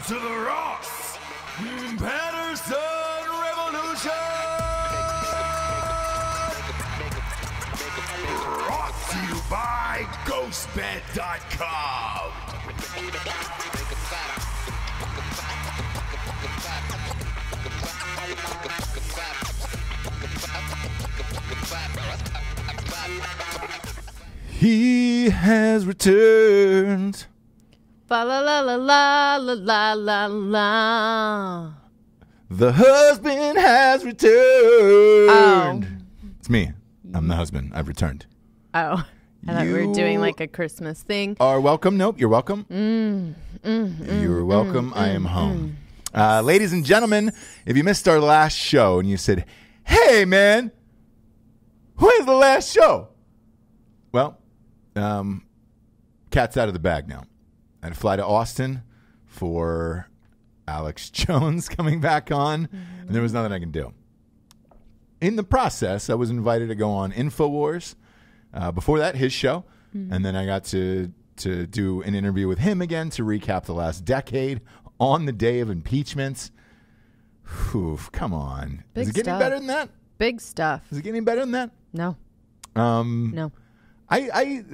to the Ross Patterson Revolution! Brought to you by GhostBed.com. He has returned. Fa la la la la la la la. The husband has returned. Oh. It's me. I'm the husband. I've returned. Oh. I thought we were doing like a Christmas thing. Are welcome. Nope, you're welcome. You're welcome. I am home. Ladies and gentlemen, if you missed our last show and you said, hey, man, when's the last show? Well, cat's out of the bag now. I had to fly to Austin for Alex Jones coming back on, and there was nothing I can do. In the process, I was invited to go on InfoWars. Before that, his show. And then I got to do an interview with him again to recap the last decade on the day of impeachments. Oof, come on. Big Is it getting stuff. better than that? Big stuff. Is it getting better than that? No. No. I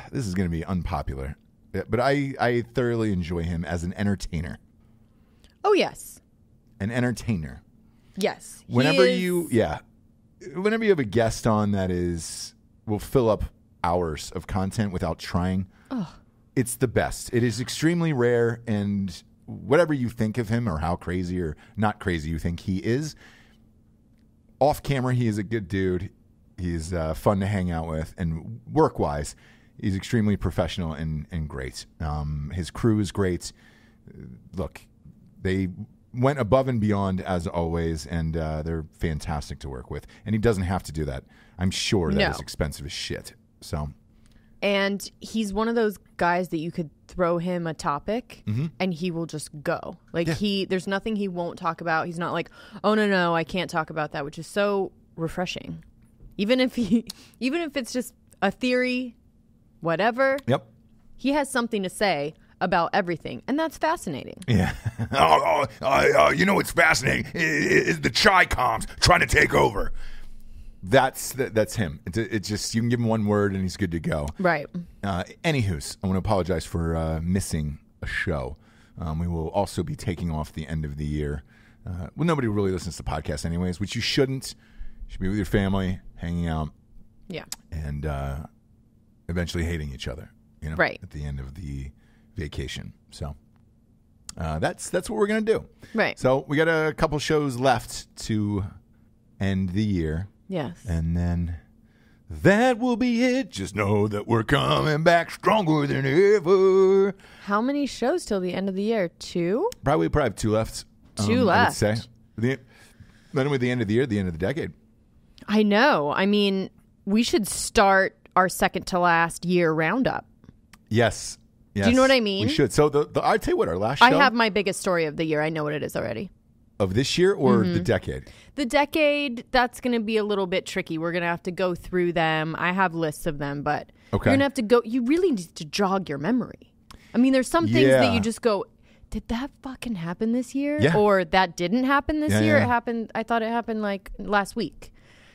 This is going to be unpopular, but I thoroughly enjoy him as an entertainer. Oh, yes. An entertainer. Yes. Whenever you have a guest on that will fill up hours of content without trying, it's the best. It is extremely rare, and whatever you think of him or how crazy or not crazy you think he is, off camera he is a good dude. He's fun to hang out with, and work-wise, he's extremely professional and great. His crew is great. Look, they went above and beyond as always, and they're fantastic to work with. And he doesn't have to do that. I'm sure that is expensive as shit. And he's one of those guys that you could throw him a topic and he will just go. Like there's nothing he won't talk about. He's not like, oh no, I can't talk about that, which is so refreshing. Even if it's just a theory, whatever. Yep. He has something to say about everything, and that's fascinating. Yeah. You know what's fascinating is the Chi-Coms trying to take over. That's him. It's just, you can give him one word and he's good to go. Right. Anywho's, I want to apologize for missing a show. We will also be taking off the end of the year. Well, nobody really listens to podcasts anyways, which you shouldn't. You should be with your family, hanging out. Yeah. And eventually hating each other, right. at the end of the vacation. So that's what we're going to do. Right. So we got a couple shows left to end the year. Yes. And then that will be it. Just know that we're coming back stronger than ever. How many shows till the end of the year? 2? Probably have 2 left. Two left. I would say. Then with the end of the year, the end of the decade. I know. I mean, we should start our second to last year roundup. Yes. Do you know what I mean? We should. So I'd tell you what, our last show. I have my biggest story of the year. I know what it is already. Of this year or the decade? The decade, that's going to be a little bit tricky. We're going to have to go through them. I have lists of them, but you're going to have to go. You really need to jog your memory. I mean, there's some things that you just go, did that fucking happen this year? Yeah. Or that didn't happen this year? Yeah. It happened. I thought it happened like last week.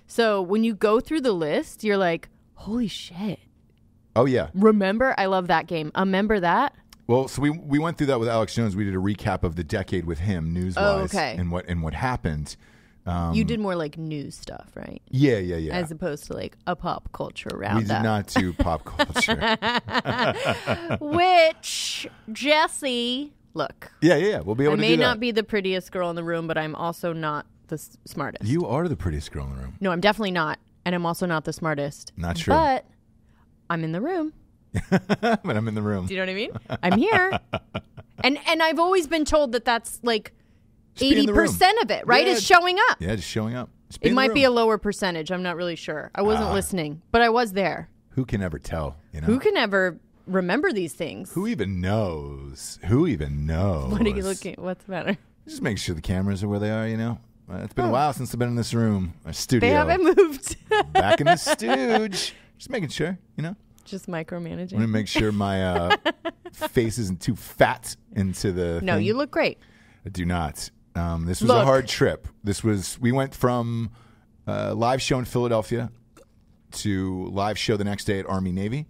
So when you go through the list, you're like, holy shit. Oh, yeah. Remember? I love that game. Remember that? Well, so we went through that with Alex Jones. We did a recap of the decade with him, news-wise, and what happened. You did more like news stuff, right? Yeah. As opposed to like a pop culture roundup. We did not do pop culture. Which, Jesse, look. Yeah. We'll be able to do that. I may not be the prettiest girl in the room, but I'm also not the smartest. You are the prettiest girl in the room. No, I'm definitely not. And I'm also not the smartest. Not true. But I'm in the room. But I'm in the room. Do you know what I mean? I'm here. And I've always been told that that's like 80% of it, right? Yeah. Is showing up. Yeah, just showing up. Just It might be a lower percentage. I'm not really sure. I wasn't listening, but I was there. Who can ever tell? Who can ever remember these things? Who even knows? What are you looking at? What's the matter? Just make sure the cameras are where they are, It's been a while since I've been in this room, our studio. They haven't moved. Back in the stooge. Just making sure, Just micromanaging. I'm going to make sure my face isn't too fat into the No, thing. you look great. I do not. This was a hard trip. We went from live show in Philadelphia to live show the next day at Army Navy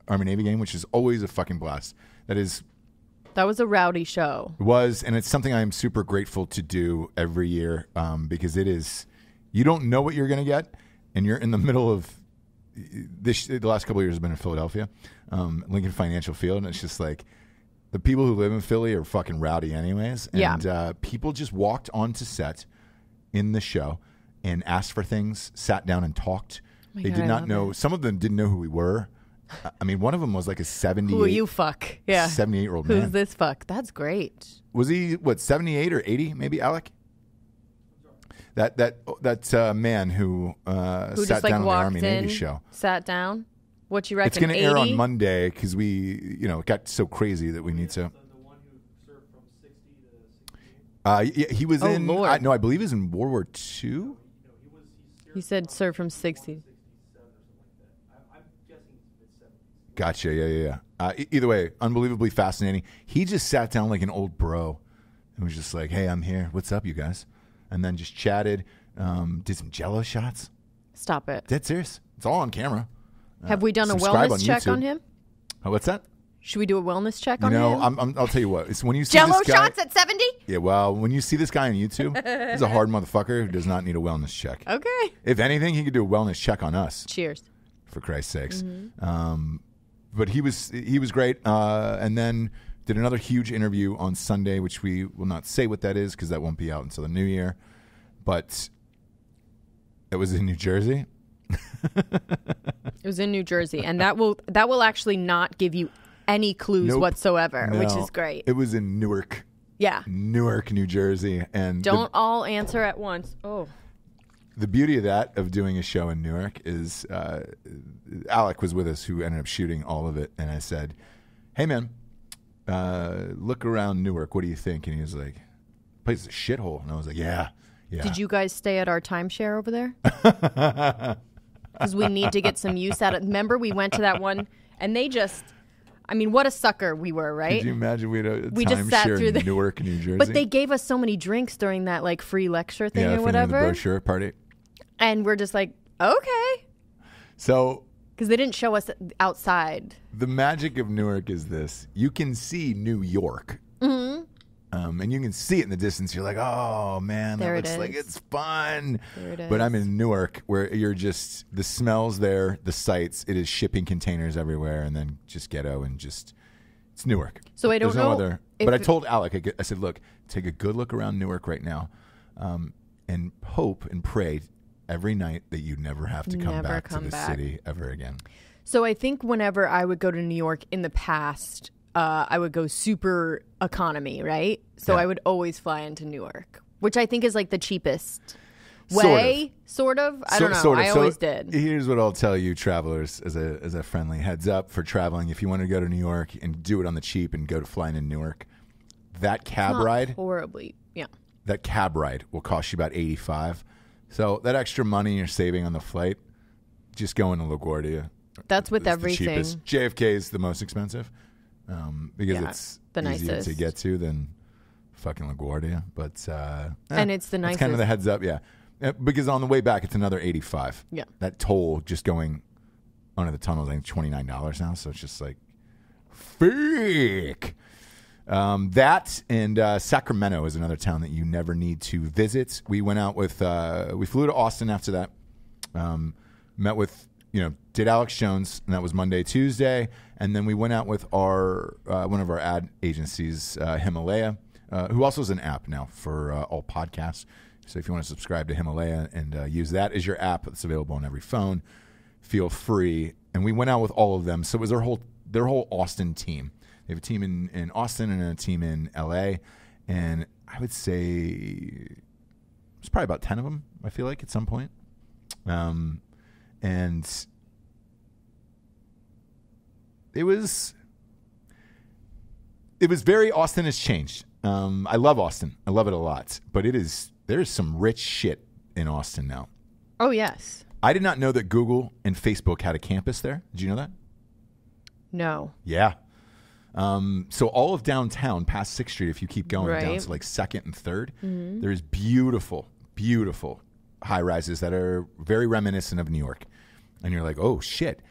game, which is always a fucking blast. That was a rowdy show. It was, and it's something I am super grateful to do every year because it is, you don't know what you're going to get, and you're in the middle of the last couple of years have been in Philadelphia, Lincoln Financial Field, and it's just like the people who live in Philly are fucking rowdy anyways. And people just walked onto set in the show and asked for things, sat down and talked. They did not know. Some of them didn't know who we were. I mean, one of them was like a 78. Who you fuck? Yeah. 78-year-old man. Who's this fuck? That's great. Was he, 78 or 80 maybe, Alec? That man who sat down on the Army Navy show. Sat down? What you reckon, It's going to 80? air on Monday because it got so crazy that we need to. The one who served from 60 to 68? He was in, Lord. I believe he was in World War II. He said served from 60. I'm guessing mid-70s. Gotcha. Yeah. Either way, unbelievably fascinating. He just sat down like an old bro and was just like, "Hey, I'm here. What's up, you guys?" And then just chatted, did some Jello shots. Stop it. Dead serious. It's all on camera. Have we done a subscribe wellness check YouTube. on him? Oh, what's that? Should we do a wellness check on him? I'll tell you what. It's when you see Jello this guy, shots at 70? Yeah, well, when you see this guy on YouTube, he's a hard motherfucker who does not need a wellness check. Okay. If anything, he could do a wellness check on us. Cheers. For Christ's sakes. Mm-hmm. But he was great. And then did another huge interview on Sunday, which we will not say what that is because that won't be out until the new year. But it was in New Jersey. It was in New Jersey, and that will actually not give you any clues whatsoever, which is great. It was in Newark. Yeah. Newark, New Jersey. And don't all answer at once. Oh. The beauty of doing a show in Newark is Alec was with us, who ended up shooting all of it, and I said, "Hey man, look around Newark. What do you think?" And he was like, "The place is a shithole." And I was like, "Yeah." Did you guys stay at our timeshare over there? Because we need to get some use out of it. Remember, we went to that one, and they just, what a sucker we were, right? Could you imagine we had a just sat timeshare through in Newark, New Jersey? But they gave us so many drinks during that free lecture thing or whatever. The brochure party. And we're just like, okay. So. Because they didn't show us outside. The magic of Newark is this. You can see New York. Mm-hmm. And you can see it in the distance. You're like, oh, man, that looks like it's fun. There it is. But I'm in Newark where you're just, the smells there, the sights, it is shipping containers everywhere, and then just ghetto and just, it's Newark. So I don't know. But I told Alec, I said, look, take a good look around Newark right now and hope and pray every night that you never have to come back to the city ever again. So I think whenever I would go to New York in the past, I would go super economy, right? So I would always fly into Newark, which I think is like the cheapest way, sort of. I don't know. Sort of. I always did. Here's what I'll tell you, travelers, as a friendly heads up for traveling. If you want to go to New York and do it on the cheap and go to flying in Newark, that cab ride, horribly, that cab ride will cost you about $85. So that extra money you're saving on the flight, just go into LaGuardia. That's with everything. The cheapest. JFK is the most expensive. Because it's the easier nicest to get to than fucking LaGuardia. But and it's the nicest. It's kind of the heads up, yeah. Because on the way back, it's another $85. Yeah. That toll just going under the tunnel is like $29 now, so it's just like fake. That and Sacramento is another town that you never need to visit. We went out with we flew to Austin after that. Met with did Alex Jones, and that was Monday, Tuesday, and then we went out with our one of our ad agencies, Himalaya, who also is an app now for all podcasts. So if you want to subscribe to Himalaya and use that as your app, it's available on every phone. Feel free. And we went out with all of them. So it was their whole Austin team. They have a team in Austin and a team in LA, and I would say it's probably about 10 of them. I feel like at some point. And it was very Austin has changed. I love Austin. I love it a lot. But there's some rich shit in Austin now. Oh, yes. I did not know that Google and Facebook had a campus there. Did you know that? No. Yeah. So all of downtown, past 6th Street, if you keep going down Right. to like 2nd and 3rd, there's beautiful, beautiful high rises that are very reminiscent of New York. And you're like, oh, shit.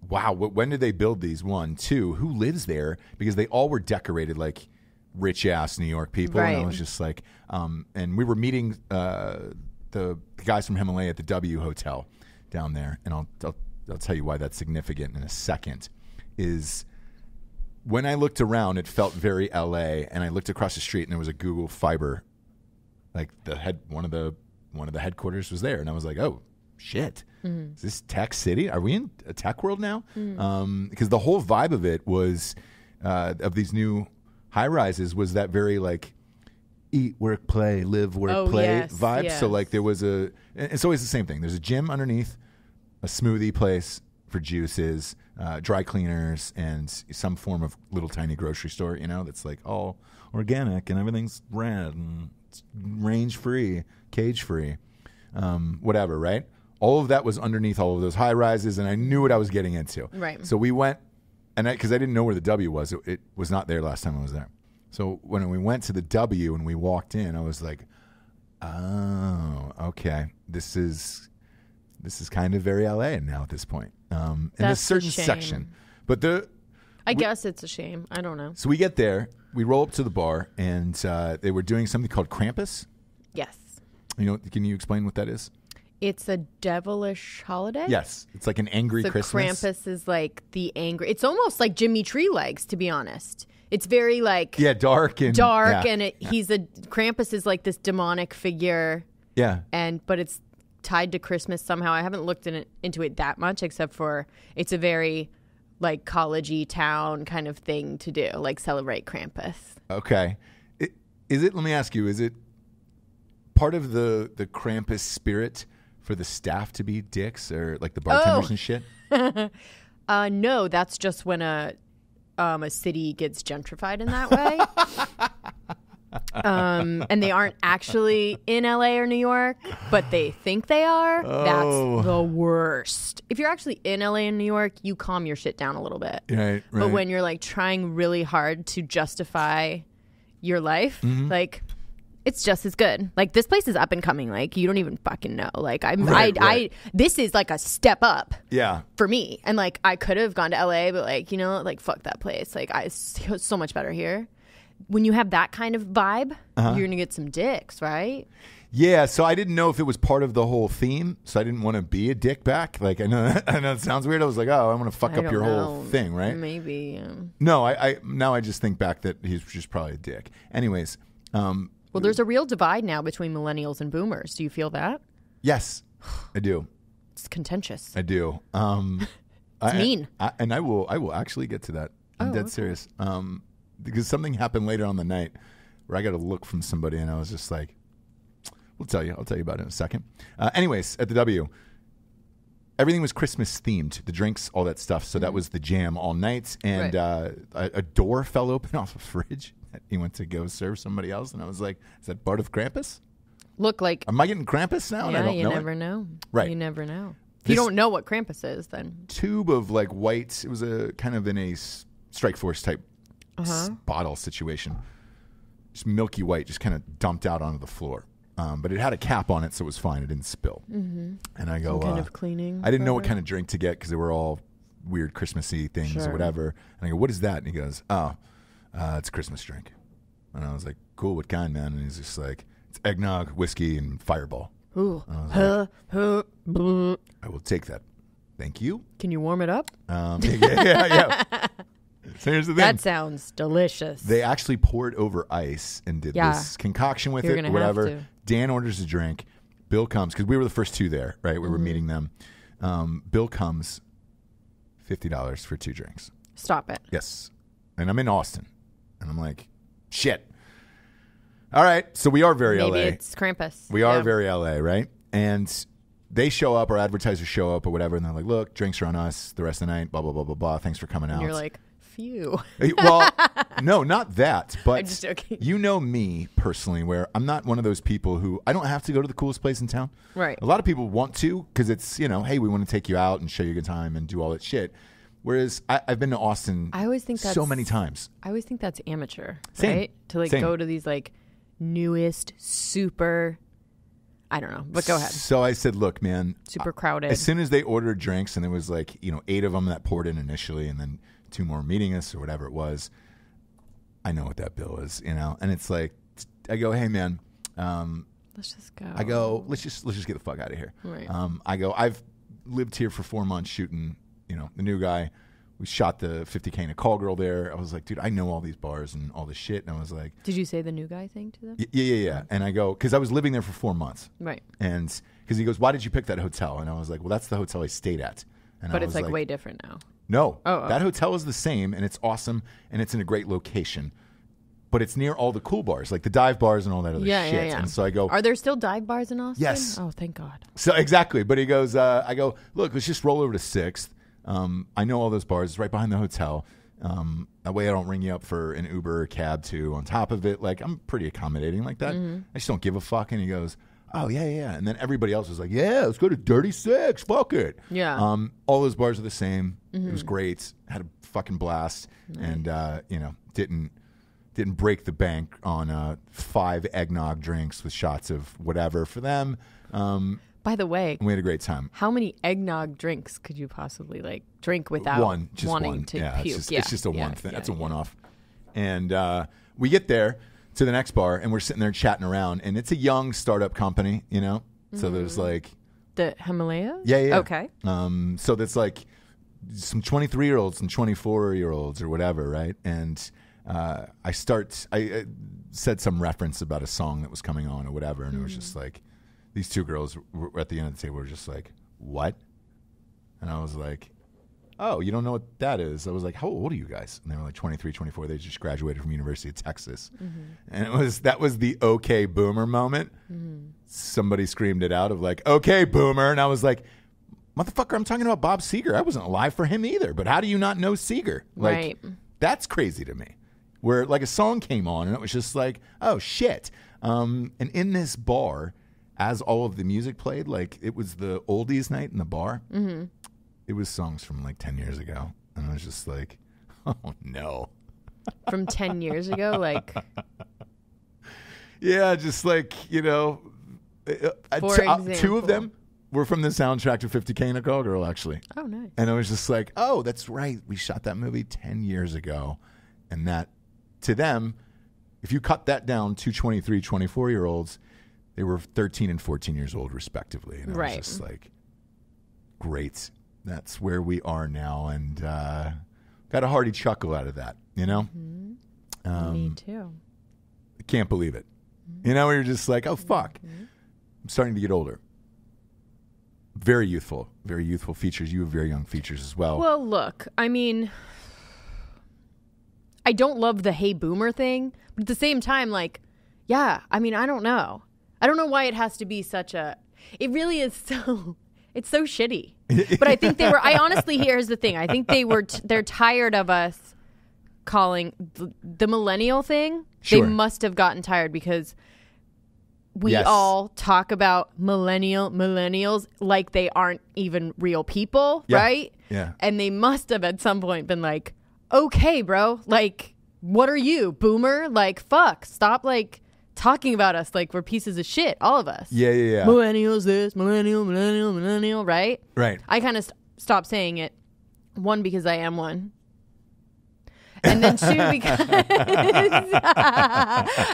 Wow, when did they build these? 1, 2, who lives there? Because they all were decorated like rich-ass New York people. Right. And I was just like, and we were meeting the guys from Himalaya at the W Hotel down there. And I'll tell you why that's significant in a second, is when I looked around, it felt very LA, and I looked across the street, and there was a Google Fiber, like one of the headquarters was there, and I was like, oh shit, is this Tech City? Are we in a tech world now? Because the whole vibe of it was of these new high rises was that very like eat, work, play, live, work, play yes, vibe. yes. So like there was it's always the same thing. There's a gym underneath, a smoothie place for juices, dry cleaners, and some form of little tiny grocery store, that's like all organic and everything's red and it's range free, cage free, whatever, right? All of that was underneath all of those high rises, and I knew what I was getting into. Right. So we went, and because I didn't know where the W was, it was not there last time I was there. So when we went to the W and we walked in, I was like, oh, okay, this is kind of very LA now at this point. In a That's a certain shame. section. But I guess it's a shame. I don't know. so we get there, we roll up to the bar, and they were doing something called Krampus. Yes. Can you explain what that is? It's a devilish holiday. Yes. It's like an angry So Christmas. Krampus is like the angry. It's almost like Jimmy Tree Legs, to be honest. It's very like Yeah, dark. And Krampus is like this demonic figure, yeah. but it's tied to Christmas somehow. I haven't looked into it that much, except for it's a very like college-y town kind of thing to do, like celebrate Krampus. Okay. Let me ask you, is it part of the Krampus spirit for the staff to be dicks or like the bartenders and shit? No, that's just when a city gets gentrified in that way. And they aren't actually in LA or New York, but they think they are. Oh. That's the worst. If you're actually in LA and New York, you calm your shit down a little bit. Right. But when you're like trying really hard to justify your life, like it's just as good. Like this place is up and coming. Like you don't even fucking know. Like this is like a step up. Yeah. For me. And like I could have gone to LA, but like, like fuck that place. Like it's so much better here. When you have that kind of vibe, you're going to get some dicks, right? Yeah, so I didn't know if it was part of the whole theme, so I didn't want to be a dick back. Like I know it sounds weird. I was like, oh, I want to fuck up your whole thing, right? Maybe. No, I now I just think back that he's just probably a dick. Anyways, well, there's a real divide now between millennials and boomers. Do you feel that? Yes, I do. It's contentious. I do. It's mean. I will actually get to that. I'm dead serious. Because something happened later on the night where I got a look from somebody, and I was just like, I'll tell you about it in a second. Anyways, at the W, everything was Christmas themed, the drinks, all that stuff. So that was the jam all night. And a door fell open off a fridge that he went to go serve somebody else. And I was like, is that part of Krampus? Look like. Am I getting Krampus now? And I don't you know never it? know. Right. You never know. If you don't know what Krampus is, then. Tube of like white, it was a kind of in a Strike Force type bottle situation. Just milky white, just kind of dumped out onto the floor. But it had a cap on it, so it was fine. It didn't spill. Mm-hmm. And I go, some kind of cleaning. I didn't know what kind of drink to get because they were all weird Christmassy things or whatever. And I go, what is that? And he goes, it's a Christmas drink. And I was like, cool, what kind, man? And he's just like, it's eggnog, whiskey, and Fireball. Ooh. I will take that. Thank you. Can you warm it up? Yeah. So here's the thing. That sounds delicious. They actually poured over ice and did this concoction with You're it, gonna whatever. have to. Dan orders a drink. Bill comes, because we were the first two there, right? We were meeting them. Bill comes, $50 for 2 drinks. Stop it. Yes. And I'm in Austin. And I'm like, shit. All right. So we are very LA. Maybe it's Krampus. We are very LA, right? And they show up, our advertisers show up or whatever, and they're like, look, drinks are on us the rest of the night, blah, blah, blah, blah, blah. Thanks for coming out. And you're like, phew. Well, no, not that. But I'm just joking. You know me personally, where I'm not one of those people who, I don't have to go to the coolest place in town. Right. A lot of people want to because it's, hey, we want to take you out and show you a good time and do all that shit. Whereas I've been to Austin I always think so many times. I always think that's amateur, Same. right? To like Same. go to these like newest, super, I don't know, but go ahead. So I said, look, man. Super crowded. As soon as they ordered drinks and there was like, 8 of them that poured in initially and then 2 more meeting us or whatever it was, I know what that bill is, And it's like, I go, hey, man. Let's just go. I go, let's just get the fuck out of here. Right. I go, I've lived here for 4 months shooting, the new guy. We shot the 50K in a call girl there. I was like, dude, I know all these bars and all this shit. And I was like, did you say the new guy thing to them? Yeah. And I go, because I was living there for 4 months. Right. And because he goes, why did you pick that hotel? And I was like, well, that's the hotel I stayed at. And But I it's was like way different now. No. Oh. That hotel is the same and it's awesome and it's in a great location. But it's near all the cool bars, like the dive bars and all that other shit. Yeah. And so I go, are there still dive bars in Austin? Yes. Oh, thank God. So exactly. But he goes, I go, look, let's just roll over to 6th. I know all those bars. It's right behind the hotel. That way I don't ring you up for an Uber or cab too. On top of it, like I'm pretty accommodating like that. I just don't give a fuck. And he goes, oh, yeah. And then everybody else was like, yeah, let's go to Dirty 6. Fuck it. Yeah. All those bars are the same. It was great. Had a fucking blast. Nice. And, didn't break the bank on 5 eggnog drinks with shots of whatever for them. By the way, we had a great time. How many eggnog drinks could you possibly like drink without wanting to puke? It's just a one thing. That's a one-off. And we get there to the next bar, and we're sitting there chatting around, and it's a young startup company, So there's like the Himalaya. Yeah. Okay. So that's like some 23-year-olds and 24-year-olds or whatever, right? And I said some reference about a song that was coming on or whatever, and it was just like these 2 girls were at the end of the table were just like, what? And I was like, oh, you don't know what that is? I was like, how old are you guys? And they were like 23, 24. They just graduated from University of Texas. And that was the okay boomer moment. Somebody screamed it out of like, okay boomer. And I was like, motherfucker, I'm talking about Bob Seger. I wasn't alive for him either. But how do you not know Seger? Like, right. That's crazy to me. Where like a song came on and it was just like, oh shit. And in this bar, as all of the music played, like it was the oldies night in the bar. It was songs from like 10 years ago. And I was just like, oh no. From 10 years ago? Like. Yeah, just like, For example. 2 of them were from the soundtrack to 50K and a Call Girl, actually. Oh, nice. And I was just like, oh, that's right. We shot that movie 10 years ago. And that, to them, if you cut that down to 23, 24-year-olds, they were 13 and 14 years old, respectively. And I was just like, great. That's where we are now. And got a hearty chuckle out of that, Me too. I can't believe it. Where you're just like, oh, fuck. I'm starting to get older. Very youthful features. You have very young features as well. Well, look, I mean, I don't love the hey boomer thing, but at the same time, like, yeah, I mean, I don't know. I don't know why it has to be such a, it really is so, it's so shitty. But I think I honestly, here's the thing. I think they're tired of us calling the millennial thing. Sure. They must have gotten tired because we Yes. all talk about millennials like they aren't even real people, Yeah. right? Yeah. And they must have at some point been like, okay, bro, like, what are you, boomer? Like, fuck, stop, like, talking about us like we're pieces of shit, all of us. Yeah. Millennials this, millennial, right? Right. I kind of stopped saying it. 1, because I am one. And then 2, because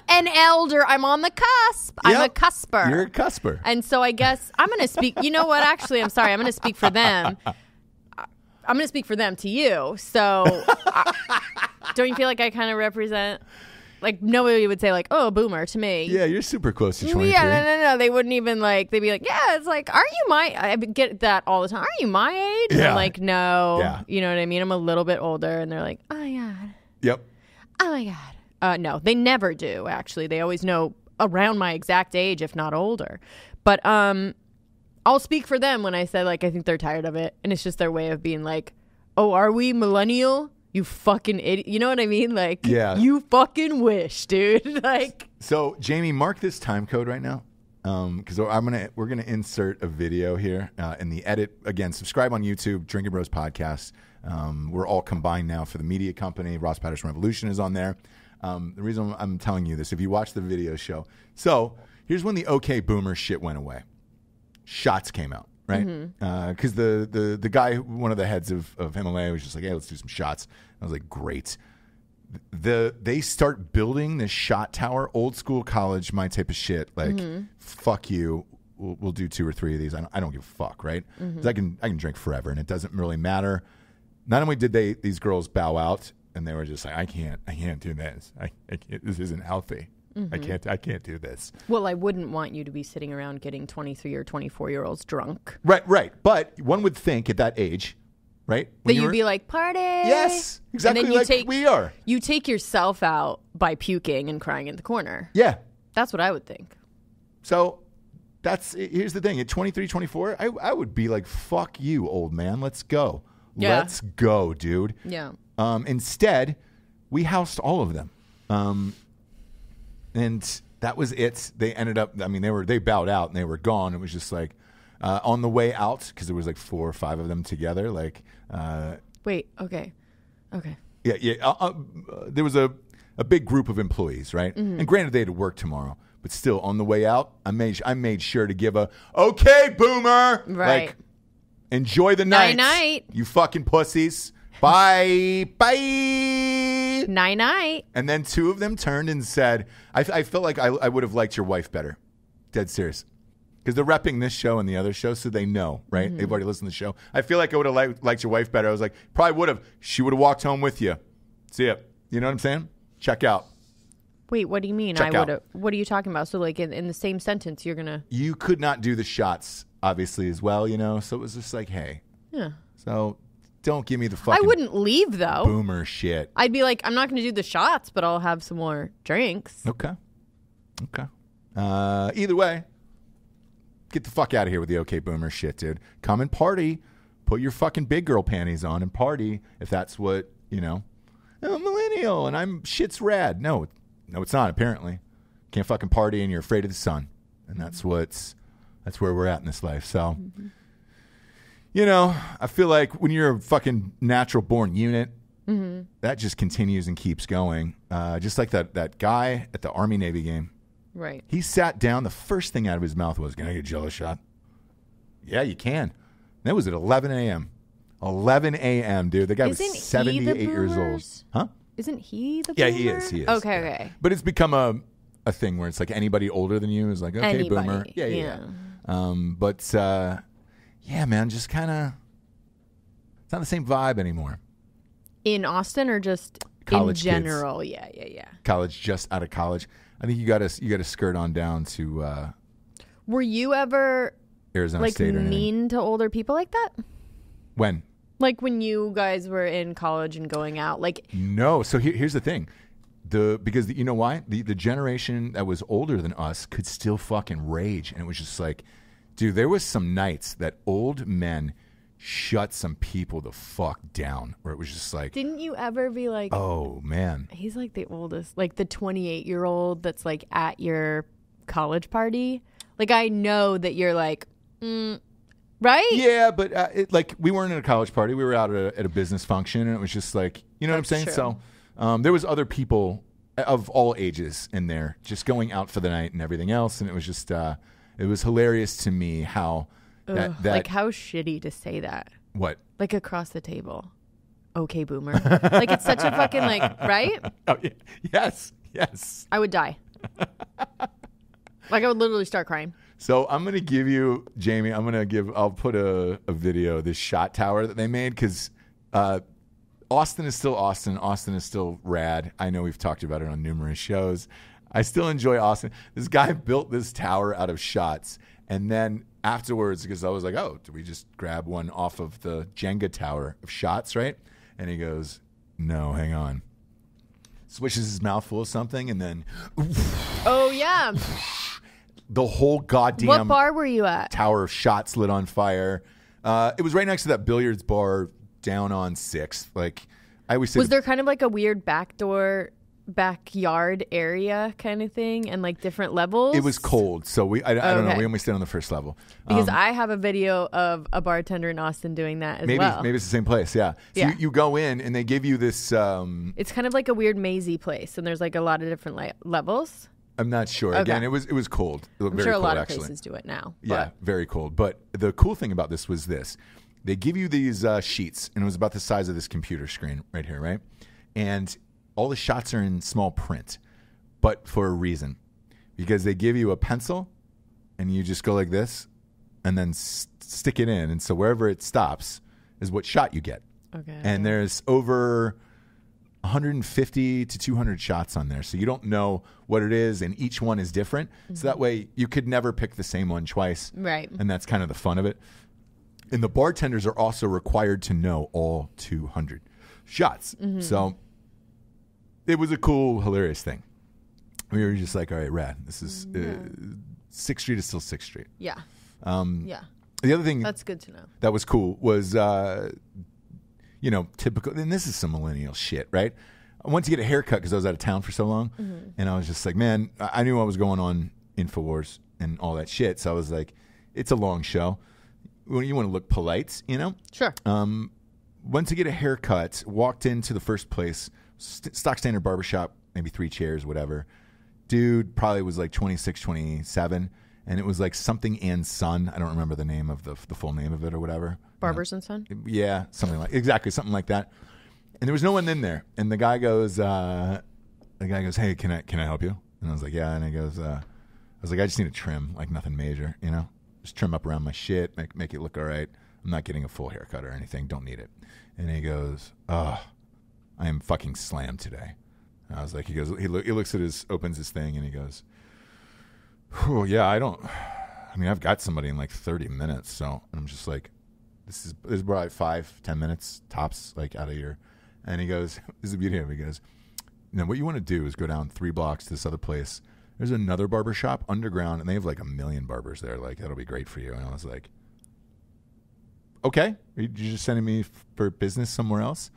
an elder. I'm on the cusp. I'm a cusper. You're a cusper. And so I guess I'm going to speak. You know what? Actually, I'm sorry. I'm going to speak for them. I'm going to speak for them to you. So don't you feel like I kind of represent? Like, nobody would say, like, oh, boomer to me. Yeah, you're super close to 23. Yeah, no. They wouldn't even, like, they'd be like, yeah, it's like, aren't you I get that all the time. Aren't you my age? And Yeah. I'm like, no. Yeah. You know what I mean? I'm a little bit older. And they're like, oh, my God. Yep. Oh, my God. No, they never do, actually. They always know around my exact age, if not older. But I'll speak for them when I say, like, I think they're tired of it. And it's just their way of being like, oh, are we millennial? You fucking idiot. You know what I mean? Like, Yeah. you fucking wish, dude. Like, So, Jamie, mark this time code right now. because we're gonna insert a video here in the edit. Again, subscribe on YouTube, Drinkin Bros Podcast. We're all combined now for the media company. Ross Patterson Revolution is on there. The reason I'm telling you this, if you watch the video show, so here's when the OK Boomer shit went away. Shots came out, right? Because the guy, one of the heads of MLA, was just like, "Hey, let's do some shots." I was like, "Great." They start building this shot tower, old school college, my type of shit. Like, fuck you. We'll do 2 or 3 of these. I don't give a fuck, right? 'Cause I can drink forever, and it doesn't really matter. Not only did these girls bow out, and they were just like, I can't do this. I can't, this isn't healthy. I can't do this. Well, I wouldn't want you to be sitting around getting 23 or 24-year-olds drunk. Right. But one would think at that age, right? That you'd be like, party. Yes, exactly, and then like we are. You take yourself out by puking and crying in the corner. Yeah. That's what I would think. So here's the thing. At 23, 24, I would be like, fuck you, old man. Let's go. Yeah. Let's go, dude. Yeah. Instead, we housed all of them. And that was it. They ended up, they bowed out and they were gone. It was just like, on the way out, because there was like 4 or 5 of them together. Like, wait, okay. Yeah. There was a big group of employees, right? And granted, they had to work tomorrow, but still, on the way out, I made sure to give a "Okay, Boomer," right? Like, enjoy the night, night, you fucking pussies. Bye. Night. And then 2 of them turned and said, "I felt like I would have liked your wife better." Dead serious. Because they're repping this show and the other show, so they know, right? They've already listened to the show. I feel like I would have liked your wife better. I was like, probably would have. She would have walked home with you. See ya. You know what I'm saying? Check out. Wait, what do you mean? Check I would out. have. What are you talking about? So, like, in the same sentence, you're going to. You could not do the shots, obviously, as well, So it was just like, hey. Yeah. So don't give me the fucking I wouldn't leave, though. Boomer shit. I'd be like, I'm not going to do the shots, but I'll have some more drinks. Okay. Either way, get the fuck out of here with the OK Boomer shit, dude. Come and party. Put your fucking big girl panties on and party if that's what, I'm a millennial and shit's rad. No, it's not, apparently. Can't fucking party and you're afraid of the sun. And that's where we're at in this life. So, I feel like when you're a fucking natural born unit, that just continues and keeps going. Just like that guy at the Army Navy game. Right. He sat down. The first thing out of his mouth was, "Can I get a Jello shot?" Yeah, you can. And that was at 11 a.m. 11 a.m., dude. The guy was 78 years old. Huh? Isn't he the Yeah, boomer? he is. Okay. But it's become a thing where it's like anybody older than you is like, okay, Anybody. boomer. Yeah. Yeah, man, just kind of, it's not the same vibe anymore. In Austin or just College in general? Kids. Yeah. College, just out of college. I think you got to skirt on down to Were you ever Arizona State or anything. Mean to older people like that? When? Like when you guys were in college and going out, like no. So here's the thing, because you know why the generation that was older than us could still fucking rage, and it was just like, dude, there was some nights that old men shut some people the fuck down, where it was just like, didn't you ever be like, oh man, he's like the oldest, like the 28-year-old that's like at your college party? Like I know that you're like. Right? Yeah, but we weren't at a college party. We were out at a business function, and it was just like, you know what I'm saying? True. So there was other people of all ages in there just going out for the night and everything else, and it was just it was hilarious to me how that like how shitty to say that. What? Like across the table. Okay, boomer. Like it's such a fucking like, right? Oh, yeah. Yes. I would die. Like I would literally start crying. So I'm going to give you, Jamie, I'll put a video of this shot tower that they made because Austin is still Austin. Austin is still rad. I know we've talked about it on numerous shows. I still enjoy Austin. This guy built this tower out of shots. And then afterwards, because I was like, oh, do we just grab one off of the Jenga tower of shots, right? And he goes, no, hang on. Swishes his mouth full of something and then... Oh, yeah. The whole goddamn what bar were you at? Tower of shots lit on fire. It was right next to that billiards bar down on 6th. Like I always say, was there kind of like a weird back door backyard area kind of thing and like different levels? It was cold, so I don't know. We only stayed on the first level because I have a video of a bartender in Austin doing that as well. Maybe it's the same place. Yeah. So you go in and they give you this. It's kind of like a weird mazy place, and there's like a lot of different levels. I'm not sure. Okay. Again, it was cold. I'm very sure a cold, lot of actually. places do it now. Yeah, very cold. But the cool thing about this was this. They give you these sheets, and it was about the size of this computer screen right here, right? And all the shots are in small print, but for a reason. Because they give you a pencil, and you just go like this, and then stick it in. And so wherever it stops is what shot you get. Okay. And there's over 150 to 200 shots on there. So you don't know what it is, and each one is different. Mm-hmm. So that way you could never pick the same one twice. Right. And that's kind of the fun of it. And the bartenders are also required to know all 200 shots. Mm-hmm. So it was a cool, hilarious thing. We were just like, all right, rad. This is 6th Street is still 6th Street. Yeah. Yeah. The other thing that's good to know. That was cool was typical, and this is some millennial shit, right? I went to get a haircut because I was out of town for so long, and I was just like, man, I knew what was going on, InfoWars and all that shit, so I was like, it's a long show. You want to look polite, Sure. Went to get a haircut, walked into the first place, stock standard barbershop, maybe 3 chairs, whatever. Dude probably was like 26, 27, and it was like something and Son. I don't remember the name of the full name of it or whatever. Barbers and Son? Yeah, something like like that. And there was no one in there. And the guy goes, hey, can I help you? And I was like, yeah. And he goes, I was like, I just need a trim, like nothing major, just trim up around my shit, make it look all right. I'm not getting a full haircut or anything. Don't need it. And he goes, I am fucking slammed today. And I was like, he looks at opens his thing and he goes, oh yeah, I've got somebody in like 30 minutes. So I'm just like, this is probably 5-10 minutes tops, like out of your. And he goes, this is the beauty of it. He goes, now what you want to do is go down 3 blocks to this other place. There's another barber shop underground, and they have like 1 million barbers there. Like, that'll be great for you. And I was like, okay, are you just sending me for business somewhere else?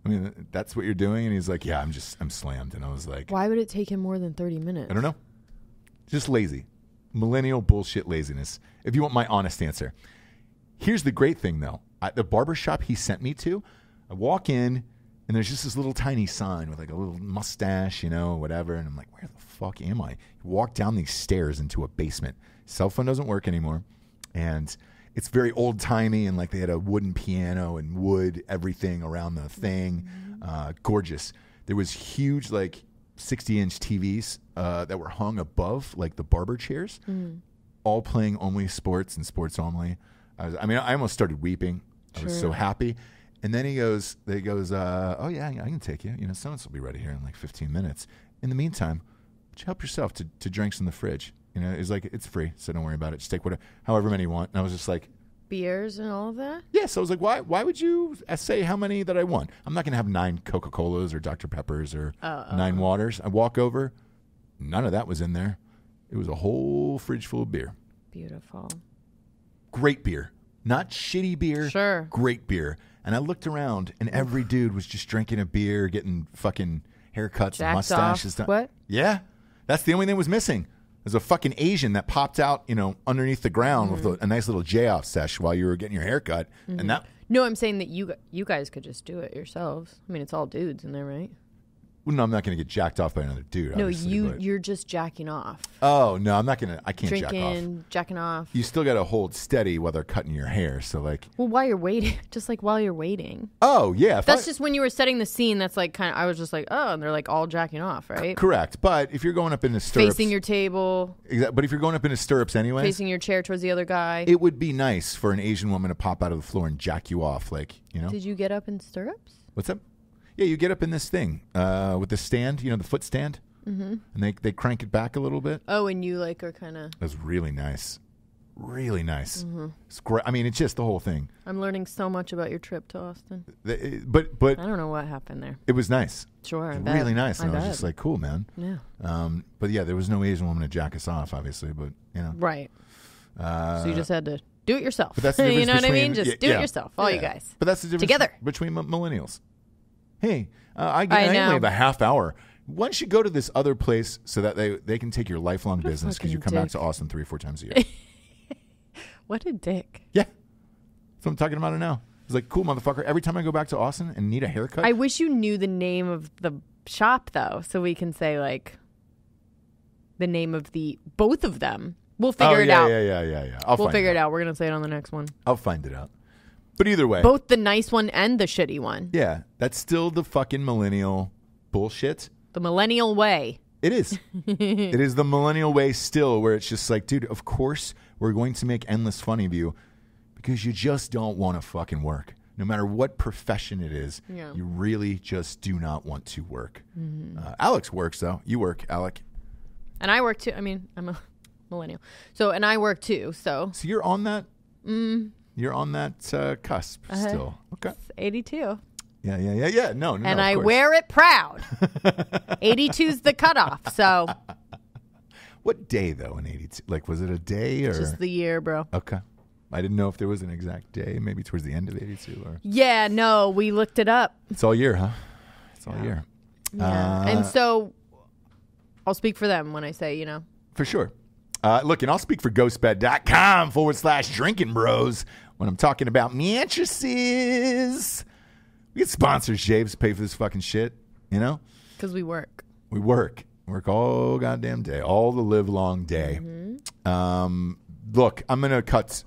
I mean, that's what you're doing? And he's like, yeah, I'm slammed. And I was like, why would it take him more than 30 minutes? I don't know. Just lazy. Millennial bullshit laziness. If you want my honest answer. Here's the great thing, though. At the barbershop he sent me to, I walk in, and there's just this little tiny sign with like a little mustache, whatever. And I'm like, where the fuck am I? Walk down these stairs into a basement. Cell phone doesn't work anymore. And it's very old-timey, and like they had a wooden piano and wood everything around the thing. Gorgeous. There was huge, like, 60-inch TVs that were hung above, like, the barber chairs, all playing only sports and sports only. I almost started weeping. I was so happy. And then he goes, oh, yeah, I can take you. Someone will be ready here in like 15 minutes. In the meantime, would you help yourself to drinks in the fridge? It's like, it's free, so don't worry about it. Just take however many you want. And I was just like, beers and all of that? Yeah, so I was like, why would you say how many that I want? I'm not going to have 9 Coca-Colas or Dr. Peppers or 9 waters. I walk over, none of that was in there. It was a whole fridge full of beer. Beautiful. Great beer. Not shitty beer. Sure. Great beer. And I looked around, and every dude was just drinking a beer, getting fucking haircuts and mustaches. What? Yeah. That's the only thing that was missing. There's a fucking Asian that popped out, underneath the ground with a nice little J-off sesh while you were getting your haircut. And that. No, I'm saying that you guys could just do it yourselves. I mean, it's all dudes in there, right? Well, no, I'm not going to get jacked off by another dude. No, you're just jacking off. Oh, no, I'm not going to. I can't jack off. Jacking off. You still got to hold steady while they're cutting your hair. So, like. Well, while you're waiting. Just like while you're waiting. Oh, yeah. That's just when you were setting the scene. That's like kind of, I was just like, oh, and they're like all jacking off, right? Correct. But if you're going up in the stirrups. Facing your table. Exactly. But if you're going up in the stirrups anyways. Facing your chair towards the other guy. It would be nice for an Asian woman to pop out of the floor and jack you off. Like, Did you get up in stirrups? What's up? Yeah, you get up in this thing with the stand, the foot stand, and they crank it back a little bit. Oh, and you like are kind of. It was really nice, really nice. It's great. I mean, it's just the whole thing. I'm learning so much about your trip to Austin. But I don't know what happened there. It was nice. Sure, it was really nice, and I was just like, cool, man. Yeah. But yeah, there was no Asian woman to jack us off, obviously, but Right. So you just had to do it yourself. But that's the difference you know what I mean? between- Just do it yourself, all you guys. But that's the difference together between millennials. Hey, I know. only have a half hour. Why don't you go to this other place so that they can take your lifelong business because you come back to Austin 3 or 4 times a year. What a dick. Yeah. That's what I'm talking about it now. It's like, cool, motherfucker. Every time I go back to Austin and need a haircut. I wish you knew the name of the shop, though, so we can say, like, the name of both of them. We'll figure it out. Yeah. We'll figure it out. We're going to say it on the next one. I'll find it out. But either way. Both the nice one and the shitty one. Yeah. That's still the fucking millennial bullshit. The millennial way. It is. It is the millennial way still, where it's just like, dude, of course we're going to make endless fun of you because you just don't want to fucking work. No matter what profession it is, you really just do not want to work. Mm-hmm. Alex works, though. You work, Alec. And I work, too. I mean, I'm a millennial. And I work, too. So you're on that? You're on that cusp still. Okay. It's 82. Yeah. No. And I wear it proud. 82's the cutoff, so. What day, though, in 82? Like, was it a day or? Just the year, bro. Okay. I didn't know if there was an exact day, maybe towards the end of 82. Or. Yeah, no, we looked it up. It's all year, huh? It's all year. Yeah. And so I'll speak for them when I say, For sure. Look, and I'll speak for ghostbed.com/drinking bros when I'm talking about mattresses. We get sponsors, Javes, to pay for this fucking shit, Because we work. We work. Work all goddamn day, all the live long day. Mm-hmm. Look, I'm gonna cut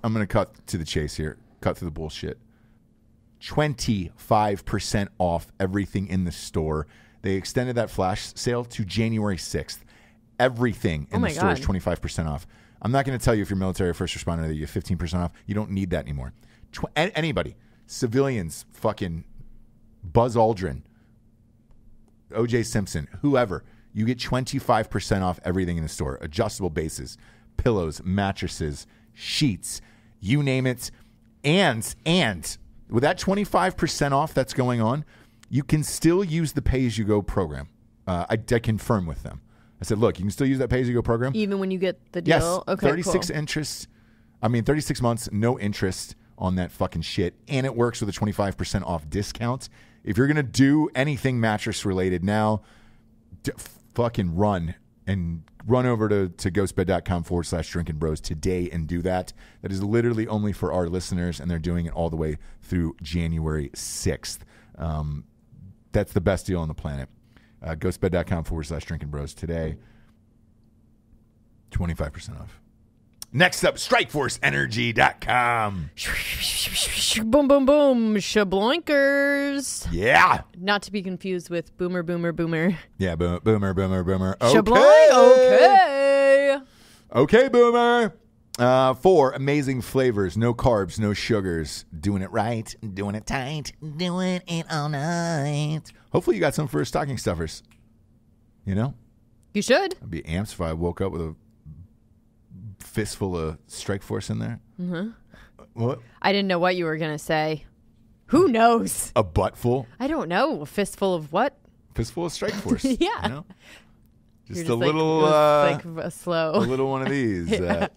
to the chase here. Cut through the bullshit. 25% off everything in the store. They extended that flash sale to January 6th. Everything in the store is 25% off. I'm not going to tell you if you're military or first responder that you have 15% off. You don't need that anymore. Anybody, civilians, fucking Buzz Aldrin, O.J. Simpson, whoever, you get 25% off everything in the store. Adjustable bases, pillows, mattresses, sheets, you name it. And with that 25% off that's going on, you can still use the pay-as-you-go program. I confirm with them. I said, look, you can still use that pay-as-you-go program. Even when you get the deal? Yes. Okay, 36 months, no interest on that fucking shit. And it works with a 25% off discount. If you're going to do anything mattress-related now, fucking run over to ghostbed.com/drinking bros today and do that. That is literally only for our listeners, and they're doing it all the way through January 6th. That's the best deal on the planet. Ghostbed.com/drinking bros today. 25% off. Next up, StrikeForceEnergy.com. Boom, boom, boom. Shabloinkers. Yeah. Not to be confused with boomer, boomer, boomer. Yeah, boomer. Okay. Shabloink. Okay. Okay, boomer. 4 amazing flavors. No carbs, no sugars. Doing it right, doing it tight, doing it all night. Hopefully you got some for stocking stuffers. You should. I'd be amped if I woke up with a fistful of Strike Force in there. Mm-hmm. What? I didn't know what you were going to say. Who knows? A buttful? I don't know. A fistful of what? Fistful of Strike Force. Yeah. Just a like, little, like a slow. A little one of these. Yeah.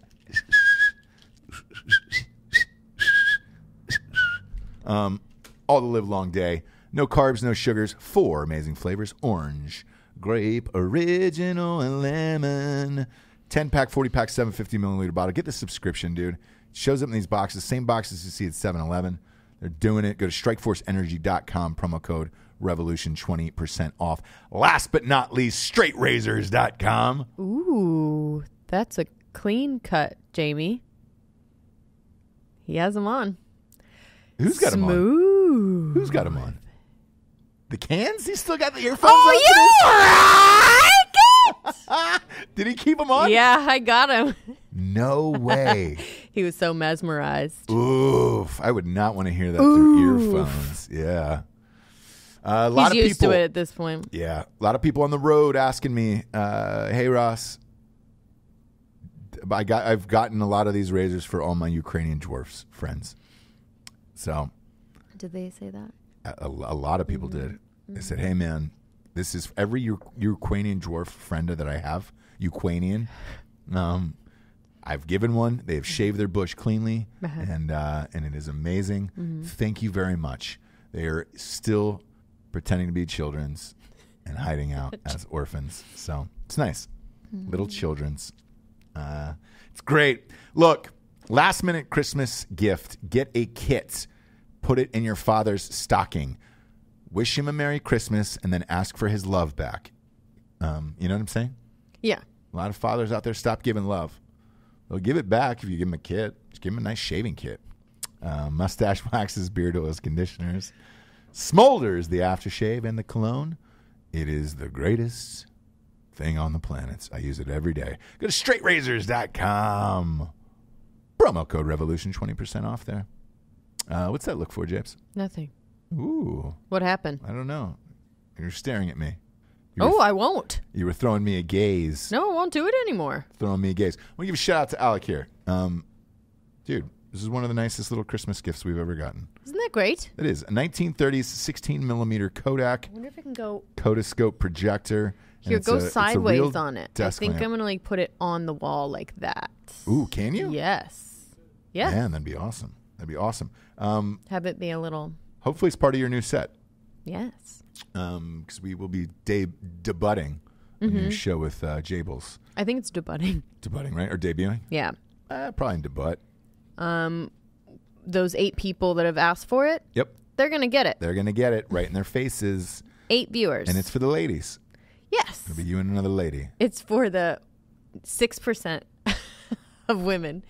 All the live long day. No carbs, no sugars. 4 amazing flavors. Orange, grape, original, and lemon. 10-pack, 40-pack, 750-milliliter bottle. Get the subscription, dude. It shows up in these boxes. Same boxes you see at 7-Eleven. They're doing it. Go to StrikeForceEnergy.com. Promo code Revolution, 20% off. Last but not least, StraightRazors.com. Ooh, that's a clean cut, Jamie. He has them on. Who's got them on? Smooth. Who's got them on? The cans? He still got the earphones on? Oh, yeah! Did he keep them on? Yeah, I got him. No way. He was so mesmerized. Oof. I would not want to hear that through earphones. Yeah. A lot He's of used people, to it at this point. Yeah. A lot of people on the road asking me, hey, Ross, I've gotten a lot of these razors for all my Ukrainian dwarfs friends. So. Did they say that? A lot of people did. They said, hey, man, this is every Ukrainian dwarf friend that I have, Ukrainian. I've given one. They have shaved their bush cleanly, and it is amazing. Thank you very much. They are still pretending to be children's and hiding out as orphans. So it's nice. Little children's. It's great. Look, last minute Christmas gift. Get a kit. Put it in your father's stocking. Wish him a Merry Christmas and then ask for his love back. You know what I'm saying? Yeah. A lot of fathers out there stop giving love. They'll give it back if you give him a kit. Just give him a nice shaving kit. Mustache waxes, beard oils, conditioners. Smolders, the aftershave, and the cologne. It is the greatest thing on the planet. I use it every day. Go to straightrazors.com. Promo code Revolution, 20% off there. What's that look for, Japes? Nothing. Ooh. What happened? I don't know. You're staring at me. I won't. You were throwing me a gaze. No, I won't do it anymore. Throwing me a gaze. I want to give a shout out to Alec here. Dude, this is one of the nicest little Christmas gifts we've ever gotten. Isn't that great? It is. A 1930s 16 millimeter Kodak I wonder if I can go. Kodascope projector. Here, go sideways real on it. I desk think lamp. I'm going to put it on the wall like that. Ooh, can you? Yes. Yeah. Man, that'd be awesome. That'd be awesome. Have it be a little. Hopefully it's part of your new set. Yes. Because we will be debuting a new show with Jables. I think it's debuting. Debuting, right? Or debuting? Yeah. Probably in debut. Those 8 people that have asked for it, Yep. they're going to get it. They're going to get it right in their faces. 8 viewers. And it's for the ladies. Yes. It'll be you and another lady. It's for the 6% of women.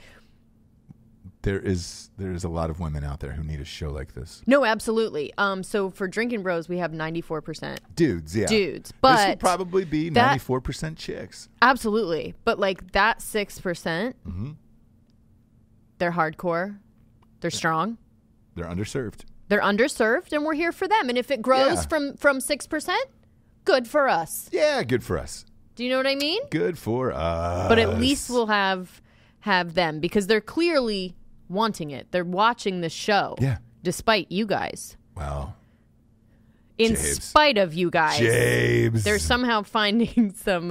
There is a lot of women out there who need a show like this. No, absolutely. So for Drinkin' Bros, we have 94% Dudes, yeah. dudes. But this would probably be that- 94% chicks. absolutely. But like that 6%, they're hardcore. They're strong. They're underserved. They're underserved, and we're here for them. And if it grows Yeah. from 6%, good for us. Yeah, good for us. Do you know what I mean? Good for us. But at least we'll have them because they're clearly wanting it. They're watching the show. Yeah. Despite you guys. Wow. In Jabes. spite of you guys. Jabes. They're somehow finding some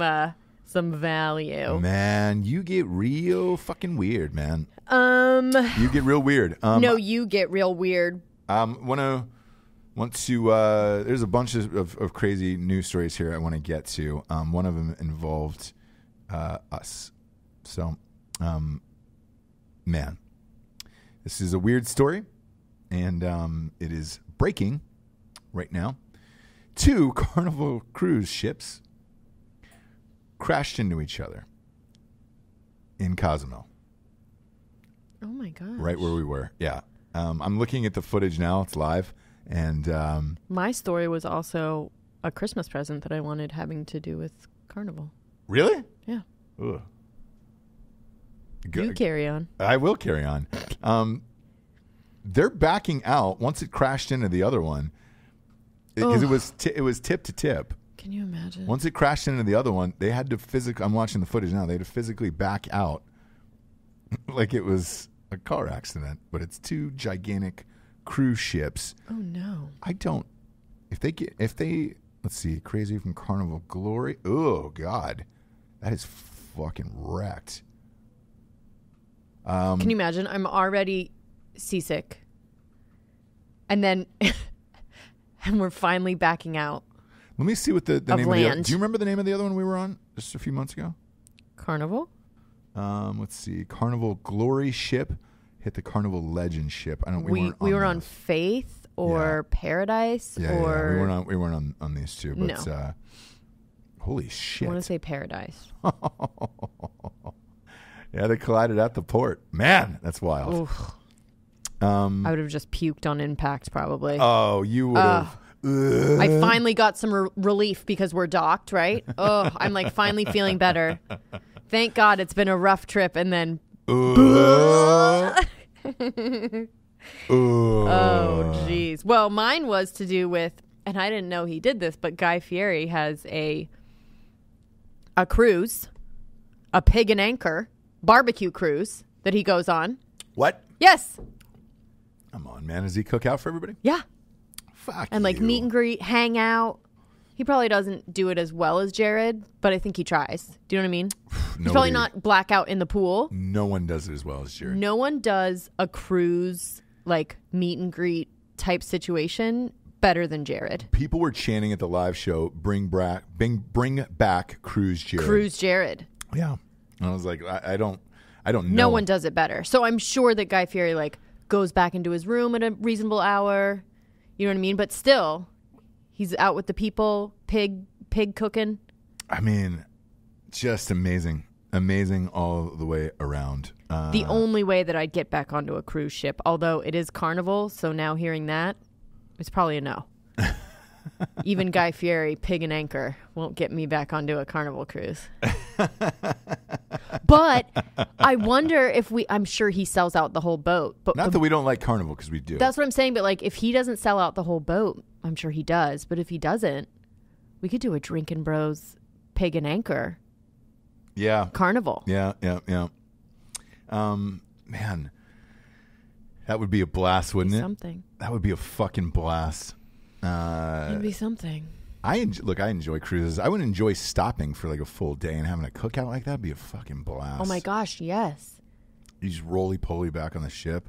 value. Man, you get real fucking weird, man. You get real weird. No, you get real weird. Want to there's a bunch of crazy news stories here I want to get to. One of them involved us. So, man, this is a weird story, and it is breaking right now. 2 Carnival cruise ships crashed into each other in Cozumel. Oh my gosh. Right where we were. Yeah. I'm looking at the footage now. It's live. And my story was also a Christmas present that I wanted having to do with Carnival. really? Yeah. Ugh. You carry on. I will carry on. They're backing out once it crashed into the other one because it was tip to tip. Can you imagine? Once it crashed into the other one, they had to physically. I'm watching the footage now. They had to physically back out like it was a car accident. But it's 2 gigantic cruise ships. Oh no. I don't. If they let's see, Crazy from Carnival Glory. Oh God, that is fucking wrecked. Can you imagine? I'm already seasick, and then and we're finally backing out. Let me see what the name of the other. land. Do you remember the name of the other one we were on just a few months ago? Carnival. Let's see, Carnival Glory ship hit the Carnival Legend ship. I don't. We were on Faith or Paradise Yeah, or we weren't on these 2. But No. Holy I shit! want to say Paradise. Yeah, they collided at the port. Man, that's wild. Oof. I would have just puked on impact probably. Oh, you would have. I finally got some relief because we're docked, right? Oh, I'm like finally feeling better. Thank God it's been a rough trip. And then, oh, geez. Well, mine was to do with, and I didn't know he did this, but Guy Fieri has a cruise, a pig and anchor barbecue cruise that he goes on. What? Yes. Come on, man. Does he cook out for everybody? Yeah. Fuck And like you. meet and greet, hang out. He probably doesn't do it as well as Jared, but I think he tries. Do you know what I mean? He's probably not blackout in the pool. No one does it as well as Jared. No one does a cruise like meet and greet type situation better than Jared. People were chanting at the live show, bring back Cruise Jared. Cruise Jared. Yeah. And I was like, I don't know. No one does it better. So I'm sure that Guy Fieri like goes back into his room at a reasonable hour. You know what I mean? But still, he's out with the people, pig cooking. I mean, just amazing. Amazing all the way around. The only way that I'd get back onto a cruise ship, although it is Carnival, so now hearing that, it's probably a no. Even Guy Fieri, pig and anchor, won't get me back onto a Carnival cruise. But I wonder if I'm sure he sells out the whole boat. But Not that we don't like Carnival, because we do. That's what I'm saying. But like, if he doesn't sell out the whole boat, I'm sure he does. But if he doesn't, we could do a Drinkin' Bros pig and anchor. Yeah. Carnival. Yeah. Man, that would be a blast, wouldn't it? Something. That would be a fucking blast. It'd be something. I enjoy cruises. I would enjoy stopping for like a full day and having a cookout like that. Would be a fucking blast. Oh my gosh, yes. You just roly-poly back on the ship,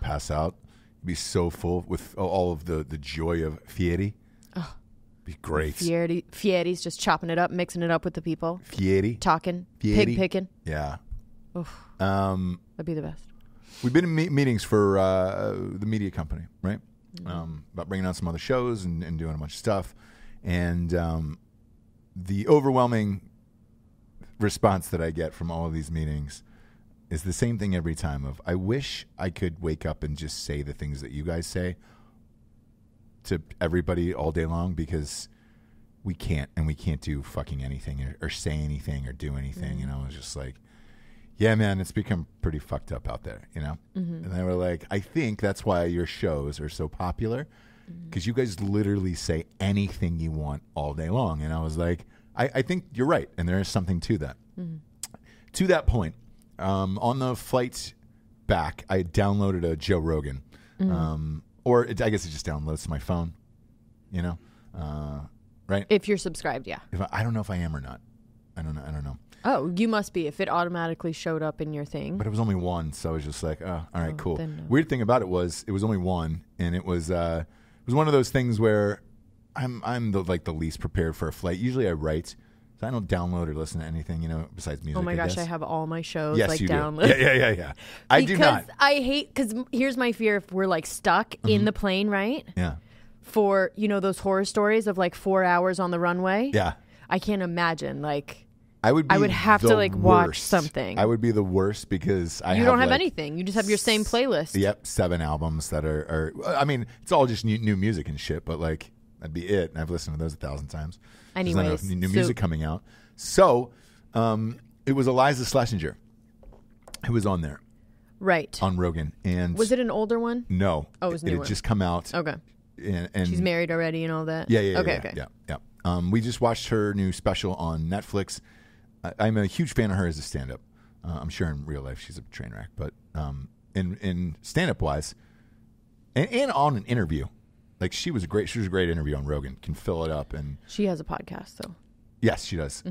pass out. You'd be so full with all of the joy of Fieri. Oh. Be great. Fieri's just chopping it up, mixing it up with the people. Fieri. Talking. Fieri. Pig picking. Yeah. Oof. That'd be the best. We've been in meetings for the media company, right? About bringing out some other shows and doing a bunch of stuff. And the overwhelming response that I get from all of these meetings is the same thing every time of, I wish I could wake up and just say the things that you guys say to everybody all day long, because we can't do fucking anything or say anything or do anything. You know, it's just like, yeah, man, it's become pretty fucked up out there, you know? And they were like, I think that's why your shows are so popular, because you guys literally say anything you want all day long. And I was like, I think you're right, and there is something to that. To that point, on the flight back, I downloaded a Joe Rogan. I guess it just downloads to my phone, you know? Right? If you're subscribed, yeah. I don't know if I am or not. I don't know. Oh, you must be if it automatically showed up in your thing. But it was only one, so I was just like, oh, all right, cool. Then no. Weird thing about it was only one, and it was one of those things where I'm the least prepared for a flight. Usually I write, so I don't download or listen to anything, you know, besides music. Oh my gosh, I have all my shows yes, you downloaded. Do. Yeah. I do not. Because I hate, because here's my fear: if we're like stuck in the plane, right? Yeah. For, you know, those horror stories of like 4 hours on the runway. Yeah. I can't imagine like. I would have to like watch something. I would be the worst because you don't have anything. You just have your same playlist. Yep, 7 albums that are I mean, it's all just new music and shit, but like that'd be it. And I've listened to those 1,000 times. Anyways, there's not enough new music coming out. So, it was Eliza Schlesinger who was on there. Right. On Rogan. And was it an older one? No. Oh, it was newer. It had just come out. Okay. And she's married already and all that? Yeah. Okay. Yeah. We just watched her new special on Netflix. I'm a huge fan of her as a stand-up. I'm sure in real life she's a train wreck, but in stand-up wise, and on an interview, like she was a great interview on Rogan. Can fill it up, and she has a podcast, though. Yes, she does.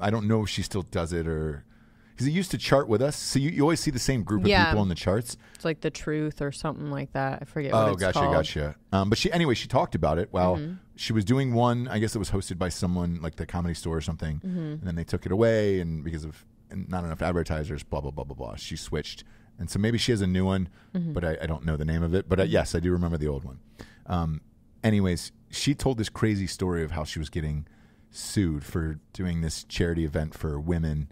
I don't know if she still does it or because it used to chart with us. So you always see the same group of people on the charts. It's like The Truth or something like that. I forget what it's called. Gotcha. But she talked about it while she was doing one. I guess it was hosted by someone like the Comedy Store or something, and then they took it away, and because of not enough advertisers, blah blah blah blah blah. She switched, and so maybe she has a new one, but I don't know the name of it. But yes, I do remember the old one. Anyways, she told this crazy story of how she was getting sued for doing this charity event for women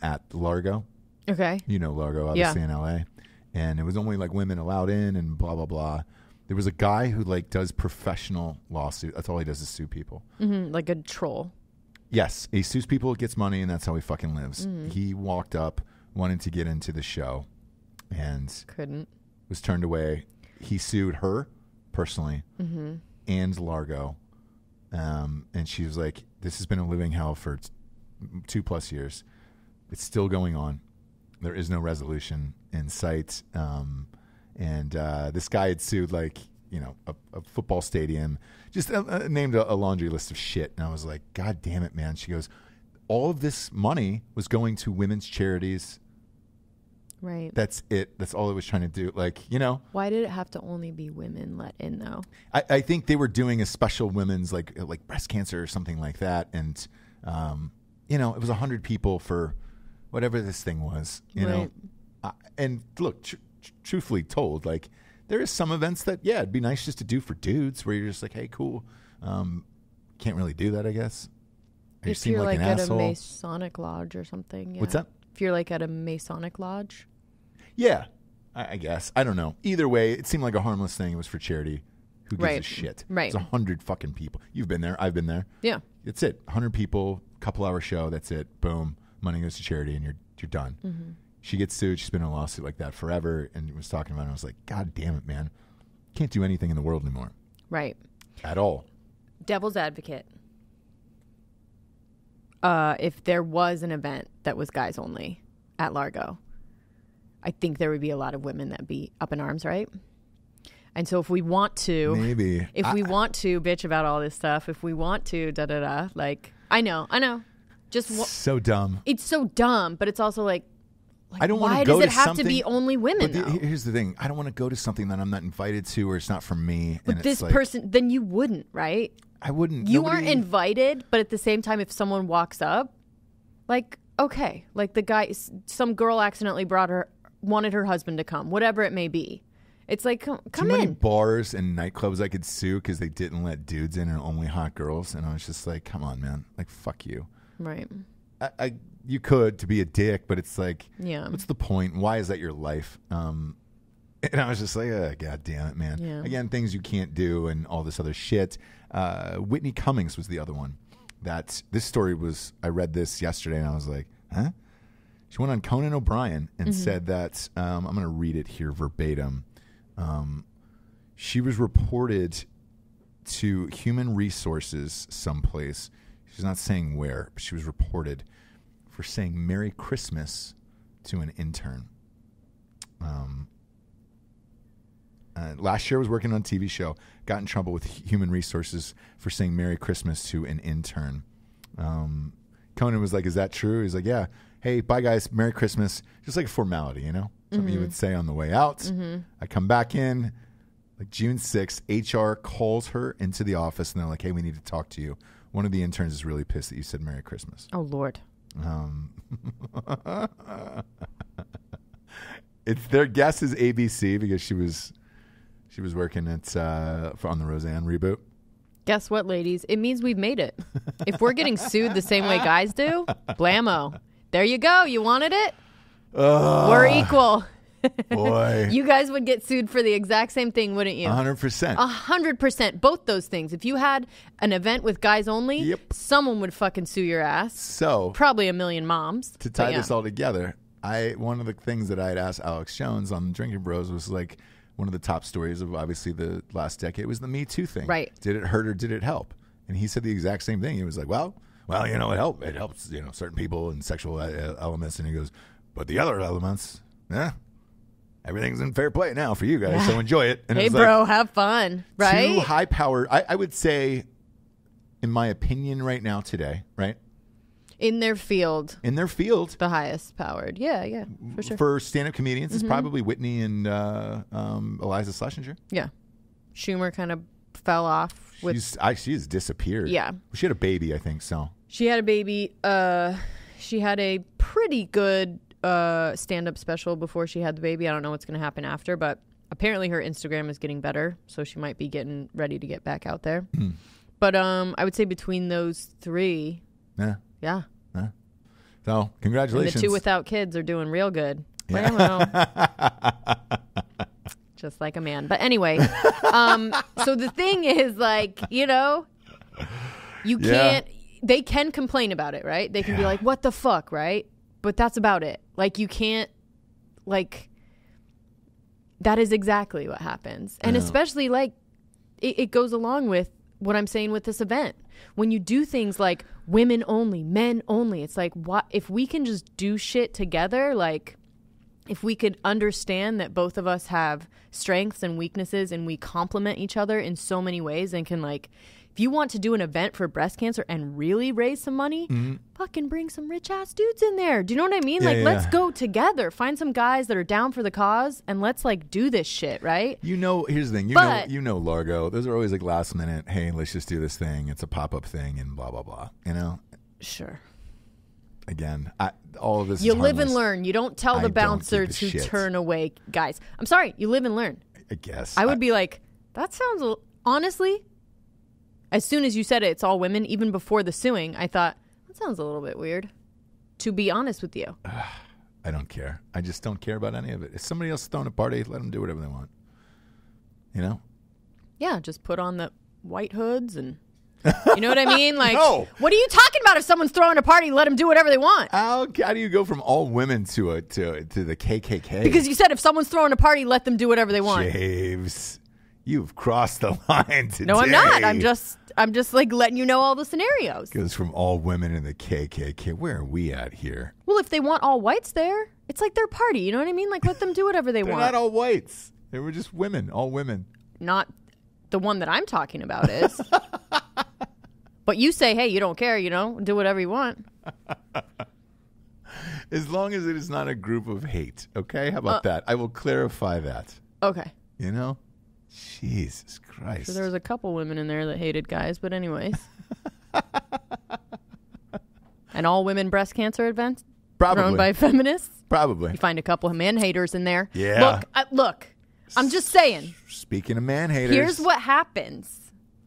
at Largo. Okay. You know Largo, obviously, in LA. And it was only like women allowed in and blah, blah, blah. There was a guy who like does professional lawsuit. That's all he does is sue people. Like a troll. Yes. He sues people, gets money, and that's how he fucking lives. He walked up, wanted to get into the show, and couldn't. Was turned away. He sued her personally and Largo. And she was like, this has been a living hell for 2+ years. It's still going on. There is no resolution in sight. And this guy had sued like, you know, a football stadium, just named a laundry list of shit. And I was like, God damn it, man. She goes, all of this money was going to women's charities Right. That's it. That's all it was trying to do. Like, Why did it have to only be women let in, though? I think they were doing a special women's like breast cancer or something like that. And, it was 100 people for whatever this thing was, Right. And look, truthfully told, like, there is some events that, it'd be nice just to do for dudes where you're just like, hey, cool. Can't really do that, I guess. Or you If seem you're like like an at asshole. a Masonic lodge or something. Yeah. What's that? If you're like at a Masonic lodge. Yeah, I guess. I don't know. Either way, it seemed like a harmless thing. It was for charity. Who gives a Right. shit? Right. It's 100 fucking people. You've been there. I've been there. Yeah. It's it. 100 people, couple-hour show. That's it. Boom. Money goes to charity, and you're done. Mm-hmm. She gets sued. She's been in a lawsuit like that forever, and was talking about it. I was like, God damn it, man. Can't do anything in the world anymore. Right. At all. Devil's advocate. If there was an event that was guys only at Largo, I think there would be a lot of women that'd be up in arms, right? And so if we want to, Maybe. we want to bitch about all this stuff, if we want to like, I know, just so dumb. it's so dumb, but it's also like I don't want why to go does it to have something, to be only women? But though? here's the thing: I don't want to go to something that I'm not invited to, or it's not for me. But and this it's like, person, then you wouldn't, right? I wouldn't. You aren't invited, but at the same time, if someone walks up, like, okay, like the guy, some girl accidentally wanted her husband to come, whatever it may be. It's like, come Too many in. bars and nightclubs I could sue because they didn't let dudes in and only hot girls, and I was just like, come on, man, like fuck you. Right. You could to be a dick, but it's like, Yeah. what's the point? Why is that your life? And I was just like, God damn it, man. Yeah. Again, things you can't do and all this other shit. Whitney Cummings was the other one. This story was, I read this yesterday and I was like, huh? She went on Conan O'Brien and said that, I'm going to read it here verbatim. She was reported to Human Resources someplace. She's not saying where, but she was reported for saying Merry Christmas to an intern. Last year I was working on a TV show, got in trouble with Human Resources for saying Merry Christmas to an intern. Conan was like, is that true? He's like, yeah. Hey, bye guys, Merry Christmas. Just like a formality, Something you would say on the way out. I come back in, like June 6th, HR calls her into the office and they're like, hey, we need to talk to you. One of the interns is really pissed that you said Merry Christmas. Oh, Lord. It's their guess is ABC because she was working at on the Roseanne reboot. Guess what, ladies? It means we've made it. If we're getting sued the same way guys do, blammo. There you go. You wanted it? We're equal. Boy. You guys would get sued for the exact same thing, wouldn't you? 100%. 100%. Both those things. If you had an event with guys only, Yep. someone would fucking sue your ass. So Probably a million moms. to tie But yeah. this all together, one of the things that I had asked Alex Jones on Drinkin' Bros was like one of the top stories of obviously the last decade was the Me Too thing. Right. Did it hurt or did it help? And he said the exact same thing. He was like, well, it helped. It helps, certain people and sexual elements. And he goes, but the other elements, everything's in fair play now for you guys. So enjoy it. And Hey, it's bro, like, have fun. Right? too high powered. I would say, in my opinion, right now today, right In their field, in their field. the highest powered. Yeah, for sure. For stand-up comedians, it's probably Whitney and Eliza Schlesinger. Yeah. Schumer kind of fell off with. She's disappeared. Yeah. She had a baby, I think, so. She had a baby. She had a pretty good stand-up special before she had the baby. I don't know what's going to happen after, but apparently her Instagram is getting better, so she might be getting ready to get back out there. But I would say between those three, Yeah. yeah. So, And congratulations. the two without kids are doing real good. Yeah. Just like a man. But anyway, so the thing is, like, you can't, they can complain about it, right? They can be like, what the fuck, right? But that's about it. Like, you can't, like, that is exactly what happens. And especially, like, it goes along with what I'm saying with this event. When you do things like women only, men only, it's like, what if we can just do shit together? Like, if we could understand that both of us have strengths and weaknesses and we complement each other in so many ways and can, like, If you want to do an event for breast cancer and really raise some money, fucking bring some rich ass dudes in there. Do you know what I mean? Yeah, like, yeah. let's go together. Find some guys that are down for the cause and let's like do this shit, right? You know, here's the thing. You know, Largo. Those are always like last minute. Hey, let's just do this thing. It's a pop up thing, and blah blah blah. You know. Sure. Again, all of this. You is live and harmless. learn. You don't tell I the don't bouncer give a to shit. turn away guys. I'm sorry. You live and learn. I guess I would be like, that sounds honestly. As soon as you said it, it's all women. Even before the suing, I thought that sounds a little bit weird. To be honest with you, I don't care. I just don't care about any of it. If somebody else is throwing a party, let them do whatever they want. You know? yeah, just put on the white hoods and you know what I mean. Like, No. What are you talking about? If someone's throwing a party, let them do whatever they want. How do you go from all women to the KKK? Because you said if someone's throwing a party, let them do whatever they want. James, you've crossed the line today. No, I'm not. I'm just like letting you know all the scenarios. Goes from all women in the KKK. Where are we at here? Well, if they want all whites there, it's like their party. You know what I mean? Like, let them do whatever they They're want. not all whites. They were just women. All women. Not the one that I'm talking about is. But you say, hey, you don't care, you know, do whatever you want. As long as it is not a group of hate. Okay? How about that? I will clarify that. Okay. You know? Jesus Christ. So there was a couple women in there that hated guys, but anyways. And all women breast cancer events Probably. thrown by feminists. Probably. You find a couple of man haters in there. Yeah. Look, I'm just saying. Speaking of man haters. Here's what happens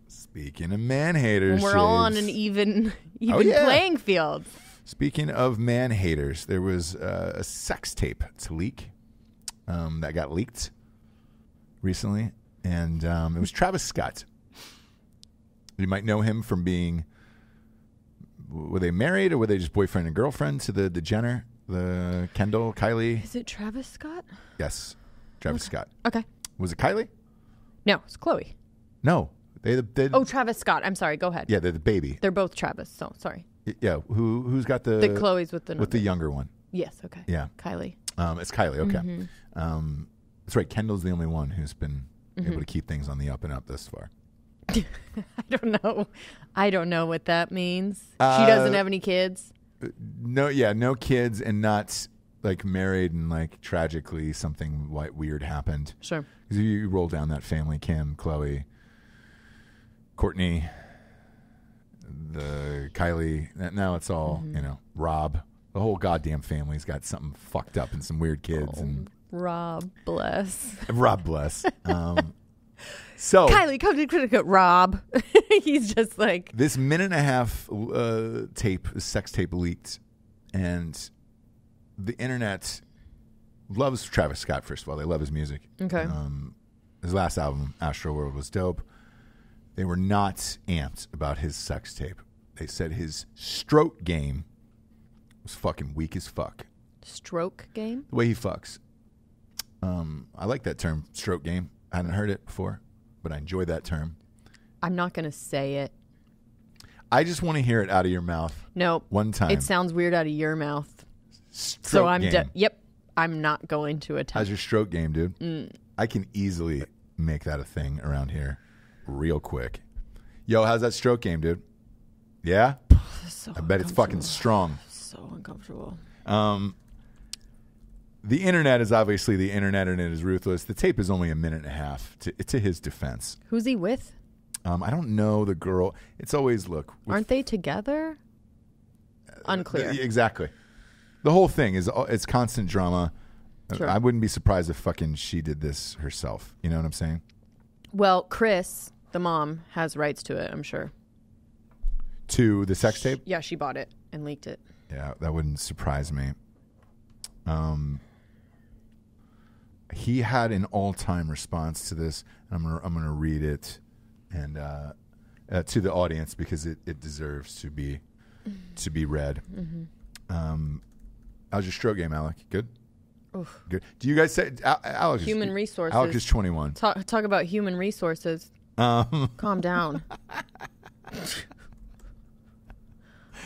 Speaking of man haters. when we're all on James. an even yeah. playing field. Speaking of man haters, there was a sex tape to leak that got leaked recently, and it was Travis Scott. You might know him from being, were they married or were they just boyfriend and girlfriend to the Jenner, the Kendall, Kylie? Is it Travis Scott? Yes, Travis Scott. Okay. Was it Kylie? No, it's Chloe. No, they Oh, Travis Scott. I'm sorry. Go ahead. yeah, they're the baby. They're both Travis. So sorry. Yeah, who's got the Chloe's with the with the younger one? Yes. Okay. Yeah. Kylie. It's Kylie. Okay. Mm-hmm. That's right. Kendall's the only one who's been able to keep things on the up and up thus far. I don't know what that means. She doesn't have any kids. No kids, and not like married, and like tragically something weird happened. Sure. Because you roll down that family: Kim, Chloe, Courtney, the Kylie. Now it's all Rob. The whole goddamn family's got something fucked up and some weird kids. And Rob, bless. Rob bless. So Kylie, come to Critica. Rob. He's just like this minute and a half sex tape leaked, and the internet loves Travis Scott. First of all, they love his music. Okay. His last album, Astro World, was dope. They were not amped about his sex tape. They said his stroke game was fucking weak as fuck. stroke game. The way he fucks. I like that term, stroke game. I hadn't heard it before, but I enjoy that term. I'm not going to say it. I just want to hear it out of your mouth. Nope. One time. It sounds weird out of your mouth. Stroke So I'm game. yep. I'm not going to attempt. How's your stroke game, dude? I can easily make that a thing around here real quick. Yo, how's that stroke game, dude? Yeah? So I bet it's fucking strong. So uncomfortable. The internet is obviously the internet, and it is ruthless. The tape is only a minute and a half to his defense. Who's he with? I don't know the girl. It's always, look. Aren't they together? Unclear. Exactly. The whole thing is it's constant drama. Sure. I wouldn't be surprised if fucking she did this herself. You know what I'm saying? Well, Chris, the mom, has rights to it, I'm sure. To the sex tape? Yeah, she bought it and leaked it. Yeah, that wouldn't surprise me. He had an all-time response to this. I'm gonna read it and to the audience because it deserves to be read. Mm-hmm. How's your stroke game, Alec? Good. Oof. Good. Do you guys say Alec? Human resources. Alec is 21. Talk about human resources. Calm down.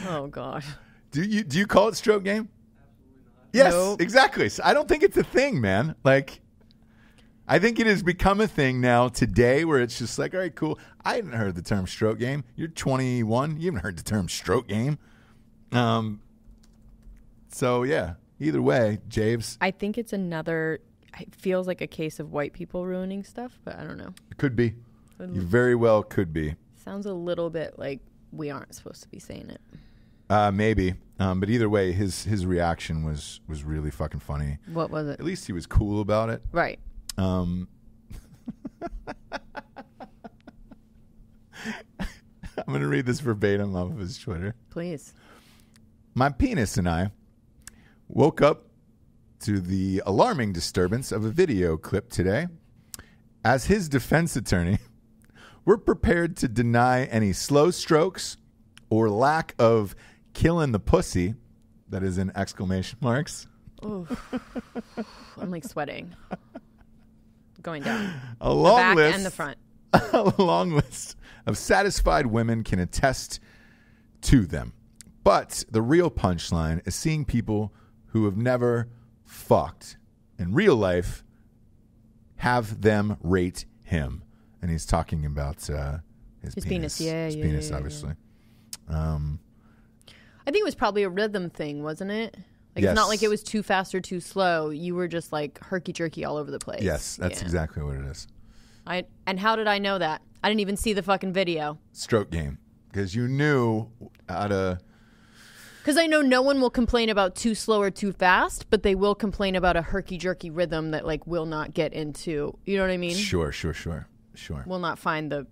Oh God. Do you call it stroke game? Yes, Nope. exactly. So I don't think it's a thing, man. Like, I think it has become a thing now today where it's just like, all right, cool. I hadn't heard the term stroke game. You're 21. You haven't heard the term stroke game. So, yeah, either way, Javes. I think it's another, it feels like a case of white people ruining stuff, but I don't know. It could be. You very well could be. Sounds a little bit like we aren't supposed to be saying it. Maybe. But either way, his reaction was really fucking funny. What was it? At least he was cool about it. Right. I'm going to read this verbatim off of his Twitter. Please. My penis and I woke up to the alarming disturbance of a video clip today. As his defense attorney, we're prepared to deny any slow strokes or lack of killing the pussy, that is in exclamation marks. Oof. I'm like sweating. Going down. A long the back list, and the front. A long list of satisfied women can attest to them. But the real punchline is seeing people who have never fucked in real life have them rate him. And he's talking about his penis. Yeah, his yeah, penis, yeah, obviously. I think it was probably a rhythm thing, wasn't it? Like, yes. It's not like it was too fast or too slow. You were just like herky-jerky all over the place. Yes, that's exactly what it is. And how did I know that? I didn't even see the fucking video. Stroke game. Because you knew how to... Because I know no one will complain about too slow or too fast, but they will complain about a herky-jerky rhythm that like will not get into, you know what I mean? Sure. Will not find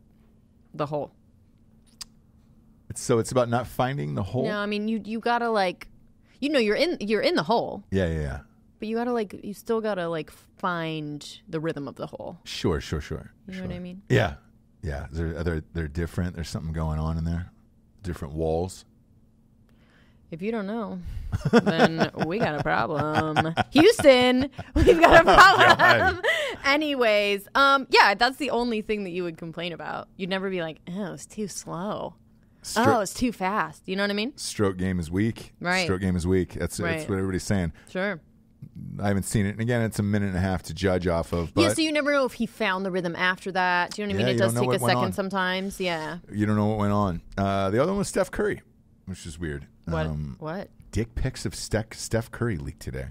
the hole. So it's about not finding the hole? No, I mean, you gotta like, you know, you're in the hole. Yeah. But you gotta like, you still gotta like find the rhythm of the hole. Sure. You know what I mean? Yeah. They're different. There's something going on in there. Different walls. If you don't know, then we got a problem. Houston, we've got a problem. Anyways, yeah, that's the only thing that you would complain about. You'd never be like, oh, it's too slow. It's too fast. You know what I mean? Stroke game is weak. Right. Stroke game is weak. That's what everybody's saying. Sure. I haven't seen it. And again, it's a minute and a half to judge off of. But yeah, so you never know if he found the rhythm after that. Do you know what I mean? It does take a second sometimes. Yeah. You don't know what went on. The other one was Steph Curry, which is weird. What? Dick pics of Steph Curry leaked today.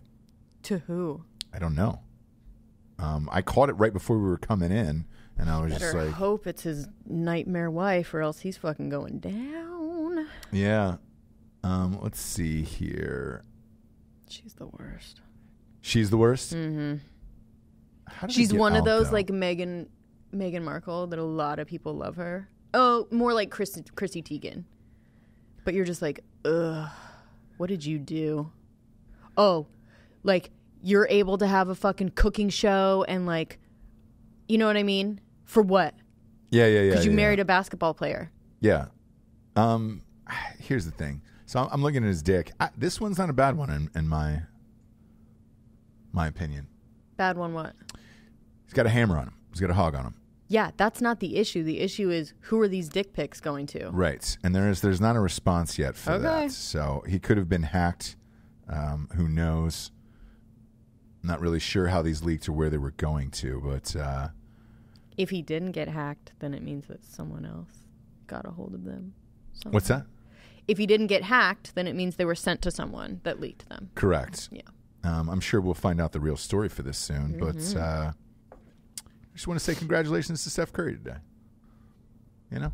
To who? I don't know. I caught it right before we were coming in, and I was just like, hope it's his nightmare wife, or else he's fucking going down. Yeah. Let's see here. She's the worst. She's the worst? Mm-hmm. She's one of those, like Meghan Markle, that a lot of people love her. Oh, more like Chrissy Teigen. But you're just like, ugh, what did you do? Oh, like, you're able to have a fucking cooking show and, like, you know what I mean? For what? Yeah. Because you married a basketball player. Yeah. Here's the thing. So I'm looking at his dick. This one's not a bad one in my opinion. Bad one what? He's got a hammer on him. He's got a hog on him. Yeah, that's not the issue. The issue is, who are these dick pics going to? Right. And there's not a response yet for that. So he could have been hacked. Who knows? I'm not really sure how these leaked or where they were going to, but... if he didn't get hacked, then it means that someone else got a hold of them. Somehow. What's that? If he didn't get hacked, then it means they were sent to someone that leaked them. Correct. Yeah. I'm sure we'll find out the real story for this soon, but I just want to say congratulations to Steph Curry today. You know?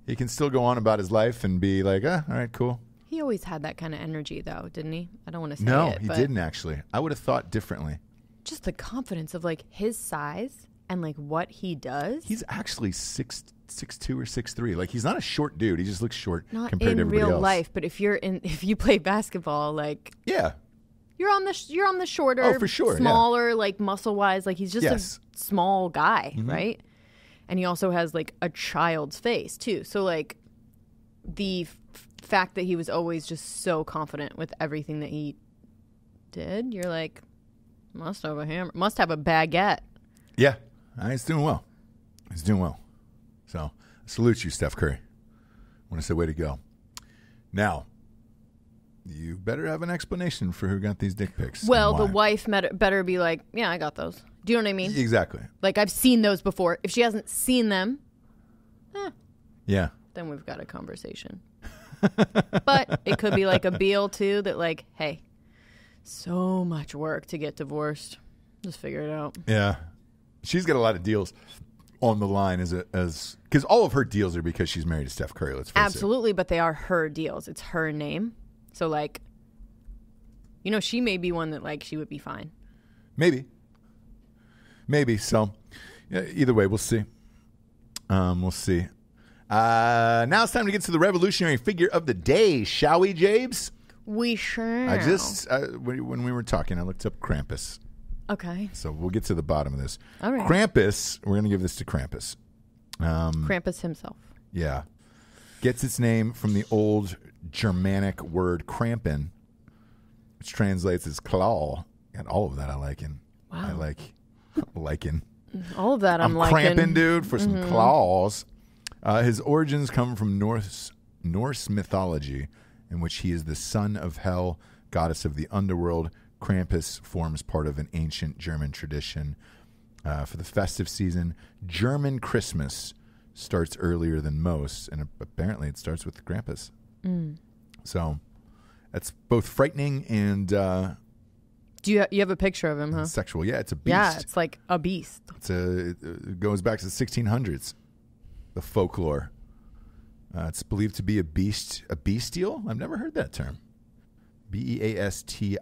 He can still go on about his life and be like, all right, cool. He always had that kind of energy, though, didn't he? I don't want to say No, it. he didn't, actually. I would have thought differently. Just the confidence of, like, his size and, like, what he does. He's actually 6'2" or 6'3". Like, he's not a short dude. He just looks short not compared to everybody else. Not in real life, but if you play basketball, like... Yeah. You're on the shorter, for sure, smaller, like, muscle-wise. Like, he's just a small guy, right? And he also has, like, a child's face, too. So, like, the fact that he was always just so confident with everything that he did, you're like, must have a hammer, must have a baguette. Yeah. He's doing well. So, I salute you, Steph Curry. I want to say way to go. Now, you better have an explanation for who got these dick pics. Well, and the why. wife better be like, yeah, I got those. Do you know what I mean? Exactly. Like, I've seen those before. If she hasn't seen them, Yeah. then we've got a conversation. But it could be like a Beal, too, that like, hey, so much work to get divorced. Just figure it out. Yeah. She's got a lot of deals on the line as because all of her deals are because she's married to Steph Curry. Let's face Absolutely, but they are her deals. It's her name. So, like, you know, she may be one that, like, she would be fine. Maybe. So, yeah, either way, we'll see. We'll see. Now it's time to get to the revolutionary figure of the day, shall we, Jabes? We sure. When we were talking, I looked up Krampus. Okay. So we'll get to the bottom of this. All right. Krampus, we're going to give this to Krampus. Krampus himself. Yeah. Gets its name from the old Germanic word krampen, which translates as claw. And all of that I like. Wow. I like liking. All of that I'm liking. Cramping, dude, for some claws. His origins come from Norse mythology, in which he is the son of Hel, goddess of the underworld. Krampus forms part of an ancient German tradition. For the festive season, German Christmas starts earlier than most, and apparently it starts with Krampus. So that's both frightening and Do you have a picture of him, huh? sexual. Yeah, it's a beast. Yeah, it's like a beast. It goes back to the 1600s, the folklore. It's believed to be a bestial. I've never heard that term. Beastial,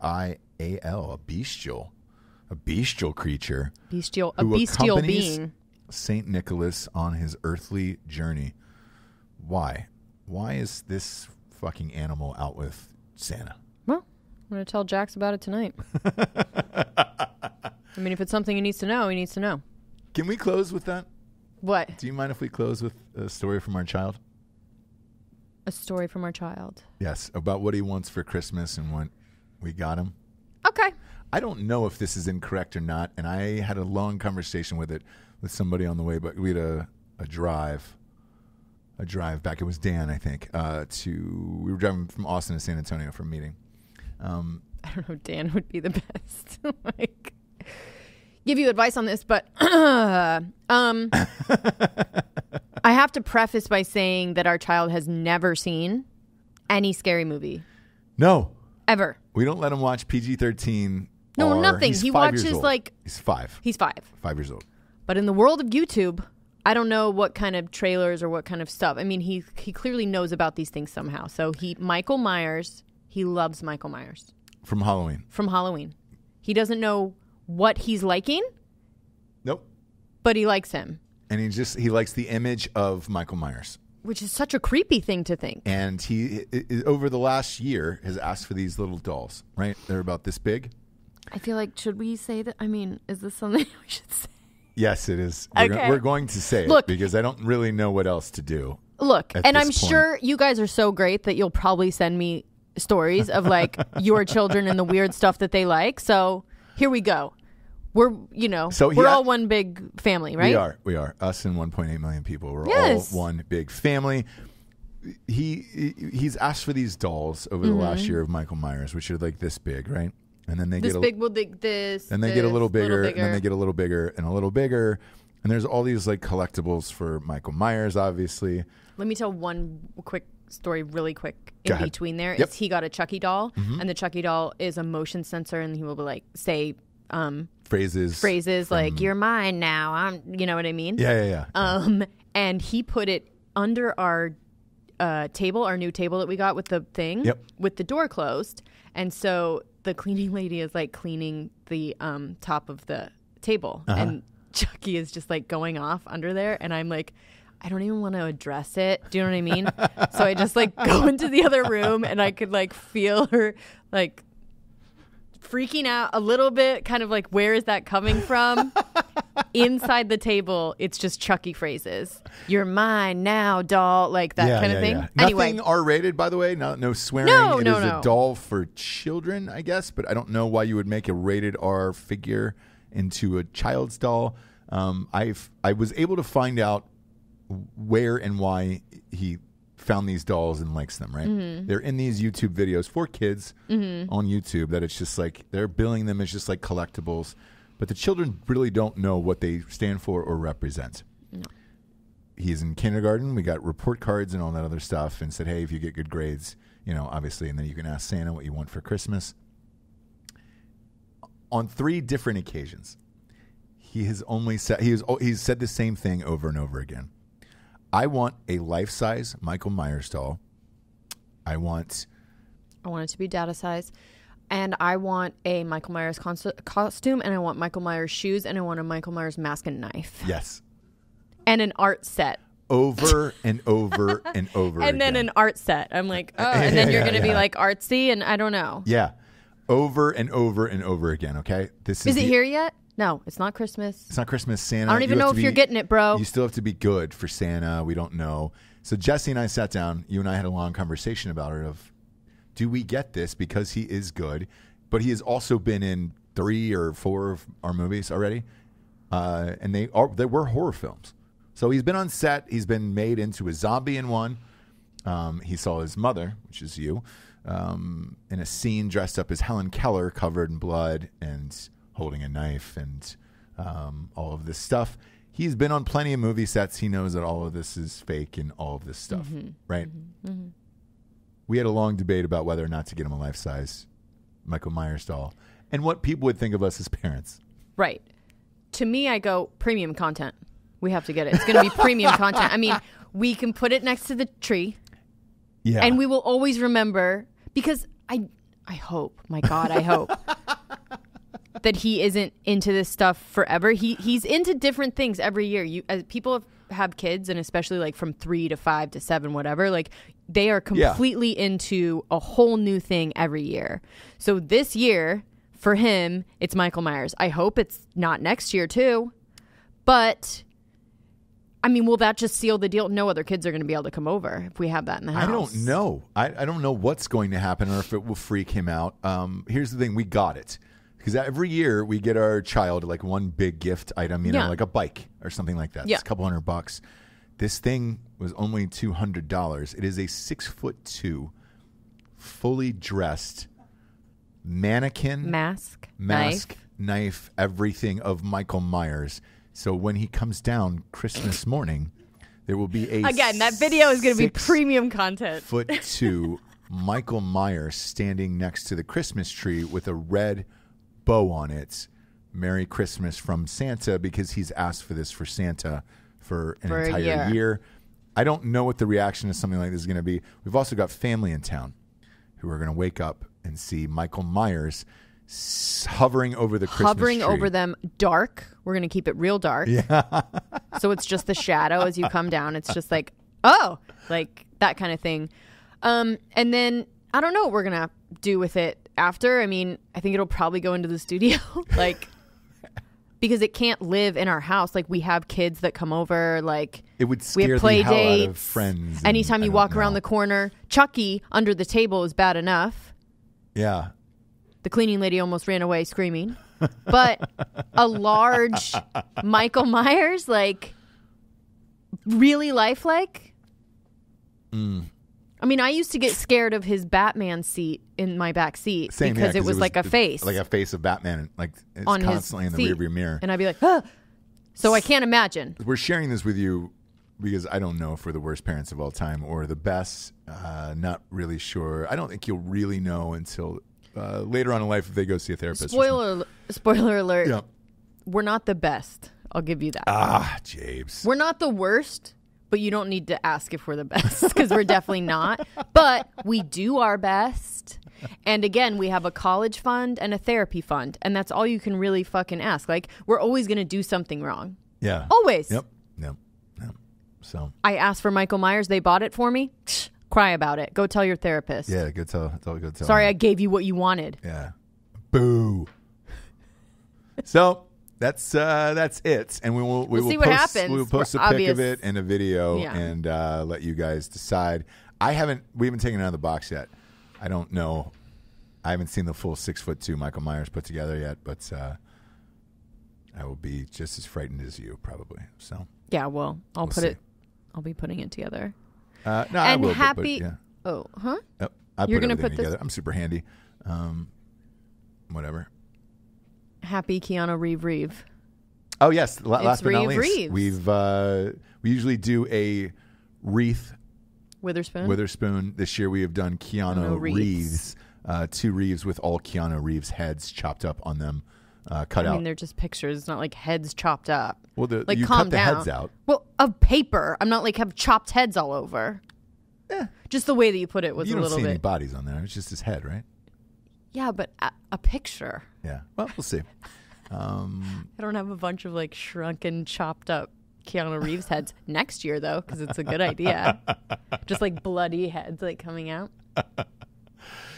a bestial creature. A who bestial accompanies being. Saint Nicholas on his earthly journey. Why? Why is this fucking animal out with Santa? Well, I'm going to tell Jax about it tonight. I mean, if it's something he needs to know, he needs to know. Can we close with that? What? Do you mind if we close with a story from our child? A story from our child. Yes, about what he wants for Christmas and what we got him. Okay. I don't know if this is incorrect or not, and I had a long conversation with somebody on the way, but we had a drive back. It was Dan, I think. We were driving from Austin to San Antonio for a meeting. I don't know. Dan would be the best. Like, give you advice on this, but I have to preface by saying that our child has never seen any scary movie. No. Ever. We don't let him watch PG-13. No, nothing. He watches like... He's 5. He's 5. 5 years old. But in the world of YouTube, I don't know what kind of trailers or what kind of stuff. I mean, he clearly knows about these things somehow. So Michael Myers, he loves Michael Myers. From Halloween. From Halloween. He doesn't know what he's liking. Nope. But he likes him. And he likes the image of Michael Myers. Which is such a creepy thing to think. And he, over the last year, has asked for these little dolls, right? They're about this big. I feel like, should we say that? I mean, is this something we should say? Yes, it is. Okay. We're going to say it because I don't really know what else to do. Look, and I'm sure you guys are so great that you'll probably send me stories of like your children and the weird stuff that they like. So here we go. We're all one big family, right? We are. Us and 1.8 million people. We're all one big family. He's asked for these dolls over the last year of Michael Myers, which are like this big, right? And then they get a little bigger, and then they get a little bigger and a little bigger. And there's all these like collectibles for Michael Myers, obviously. Let me tell one quick story really quick Go in ahead. between there. Yep. Is he got a Chucky doll, and the Chucky doll is a motion sensor, and he will like say phrases like "You're mine now." You know what I mean? Yeah. And he put it under our table, our new table that we got with the thing, with the door closed, and so the cleaning lady is like cleaning the top of the table, and Chucky is just like going off under there, and I'm like, I don't even want to address it. Do you know what I mean? So I just like go into the other room, and I could like feel her like freaking out a little bit, kind of like, where is that coming from? Inside the table, it's just Chucky phrases. You're mine now, doll, like that kind of thing. Yeah. Anyway, nothing R-rated, by the way. No swearing. No, it is a doll for children, I guess, but I don't know why you would make a rated R figure into a child's doll. I was able to find out where and why he found these dolls and likes them, right? They're in these YouTube videos for kids on YouTube that it's just like they're billing them as just like collectibles, but the children really don't know what they stand for or represent. No. He's in kindergarten. We got report cards and all that other stuff and said, hey, if you get good grades, obviously, and then you can ask Santa what you want for Christmas. On 3 different occasions, he's said the same thing over and over again. I want a life-size Michael Myers doll. I want it to be data size. And I want a Michael Myers costume, and I want Michael Myers shoes, and I want a Michael Myers mask and knife. Yes. And an art set. Over and over and over and then an art set. I'm like, oh, and then you're going to be like artsy, and I don't know. Yeah. Over and over and over again, okay? Is it here yet? No, it's not Christmas. It's not Christmas. Santa. I don't even know if you're getting it, bro. You still have to be good for Santa. We don't know. So Jesse and I sat down. You and I had a long conversation about it of, do we get this because he is good, but he has also been in 3 or 4 of our movies already, and they were horror films. So he's been on set. He's been made into a zombie in one. He saw his mother, which is you, in a scene dressed up as Helen Keller, covered in blood and holding a knife and all of this stuff. He's been on plenty of movie sets. He knows that all of this is fake and all of this stuff, right? We had a long debate about whether or not to get him a life-size Michael Myers doll and what people would think of us as parents. Right. To me, I go, premium content. We have to get it. It's going to be premium content. I mean, we can put it next to the tree. Yeah. And we will always remember, because I hope, my God, I hope that he isn't into this stuff forever. He's into different things every year. As people have kids, and especially like from 3 to 5 to 7, whatever, like they are completely into a whole new thing every year. So this year, for him, it's Michael Myers. I hope it's not next year too. But I mean, will that just seal the deal? No other kids are going to be able to come over if we have that in the house. I don't know. I don't know what's going to happen or if it will freak him out. Here's the thing. We got it. Because every year we get our child like one big gift item, like a bike or something like that. It's a couple $100. This thing was only $200. It is a 6'2", fully dressed mannequin, mask, knife, everything of Michael Myers. So when he comes down Christmas morning, there will be again, that video is going to be premium content. 6'2" Michael Myers standing next to the Christmas tree with a red bow on it. Merry Christmas from Santa, because he's asked for this for Santa for an entire year. I don't know what the reaction to something like this is going to be. We've also got family in town who are going to wake up and see Michael Myers hovering over the Christmas tree. Over them, dark. We're going to keep it real dark. Yeah. So it's just the shadow as you come down. It's just like, oh, like that kind of thing. And then I don't know what we're going to do with it after. I mean, I think it'll probably go into the studio. Like, because it can't live in our house. Like, we have kids that come over. Like, it would scare the hell out of friends. Anytime you walk around the corner, Chucky under the table is bad enough. Yeah. The cleaning lady almost ran away screaming. But a large Michael Myers, like, really lifelike. I mean, I used to get scared of his Batman seat in my back seat because it was like a face. Like a face of Batman. Like, it's on constantly in the rearview mirror. And I'd be like, ah. So I can't imagine. We're sharing this with you because I don't know if we're the worst parents of all time or the best. Not really sure. I don't think you'll really know until later on in life if they go see a therapist. Spoiler alert. Yeah. We're not the best. I'll give you that. Jabes. We're not the worst. But you don't need to ask if we're the best, because we're definitely not. But we do our best. And again, we have a college fund and a therapy fund. And that's all you can really fucking ask. Like, we're always going to do something wrong. Yeah. Always. Yep. So I asked for Michael Myers. They bought it for me. Cry about it. Go tell your therapist. Yeah, go tell. Sorry, I gave you what you wanted. Yeah. Boo. So that's it, and we will see what happens. We will post a pic of it and a video, and let you guys decide. We haven't taken it out of the box yet. I don't know. I haven't seen the full 6'2" Michael Myers put together yet, but I will be just as frightened as you probably. So yeah, well, I'll be putting it together. No, I And will. happy. But, yeah. Oh, huh? Yep. I You're put gonna everything put this- together. I'm super handy. Whatever. Happy Keanu Reeve. Oh yes, last but not Reeve least, Reeves. we usually do a wreath Witherspoon. This year we have done Keanu Reeves. 2 Reeves with all Keanu Reeves heads chopped up on them, cut out. I mean, they're just pictures. It's not like heads chopped up. Well, like, you calm cut the down. heads out. Well, of paper. I'm not like have chopped heads all over. Yeah. Just the way that you put it was You a don't little see any bit. bodies on there. It's just his head, right? Yeah, but a picture. Yeah. Well, we'll see. I don't have a bunch of like shrunken, chopped up Keanu Reeves heads next year though, because it's a good idea. Just like bloody heads like coming out.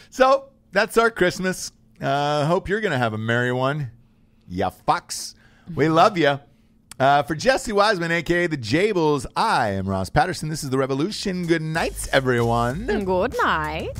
So that's our Christmas. Hope you're going to have a merry one. Ya fucks. We love you. For Jesse Wiseman, a.k.a. the Jables, I am Ross Patterson. This is The Revolution. Good night, everyone. Good night.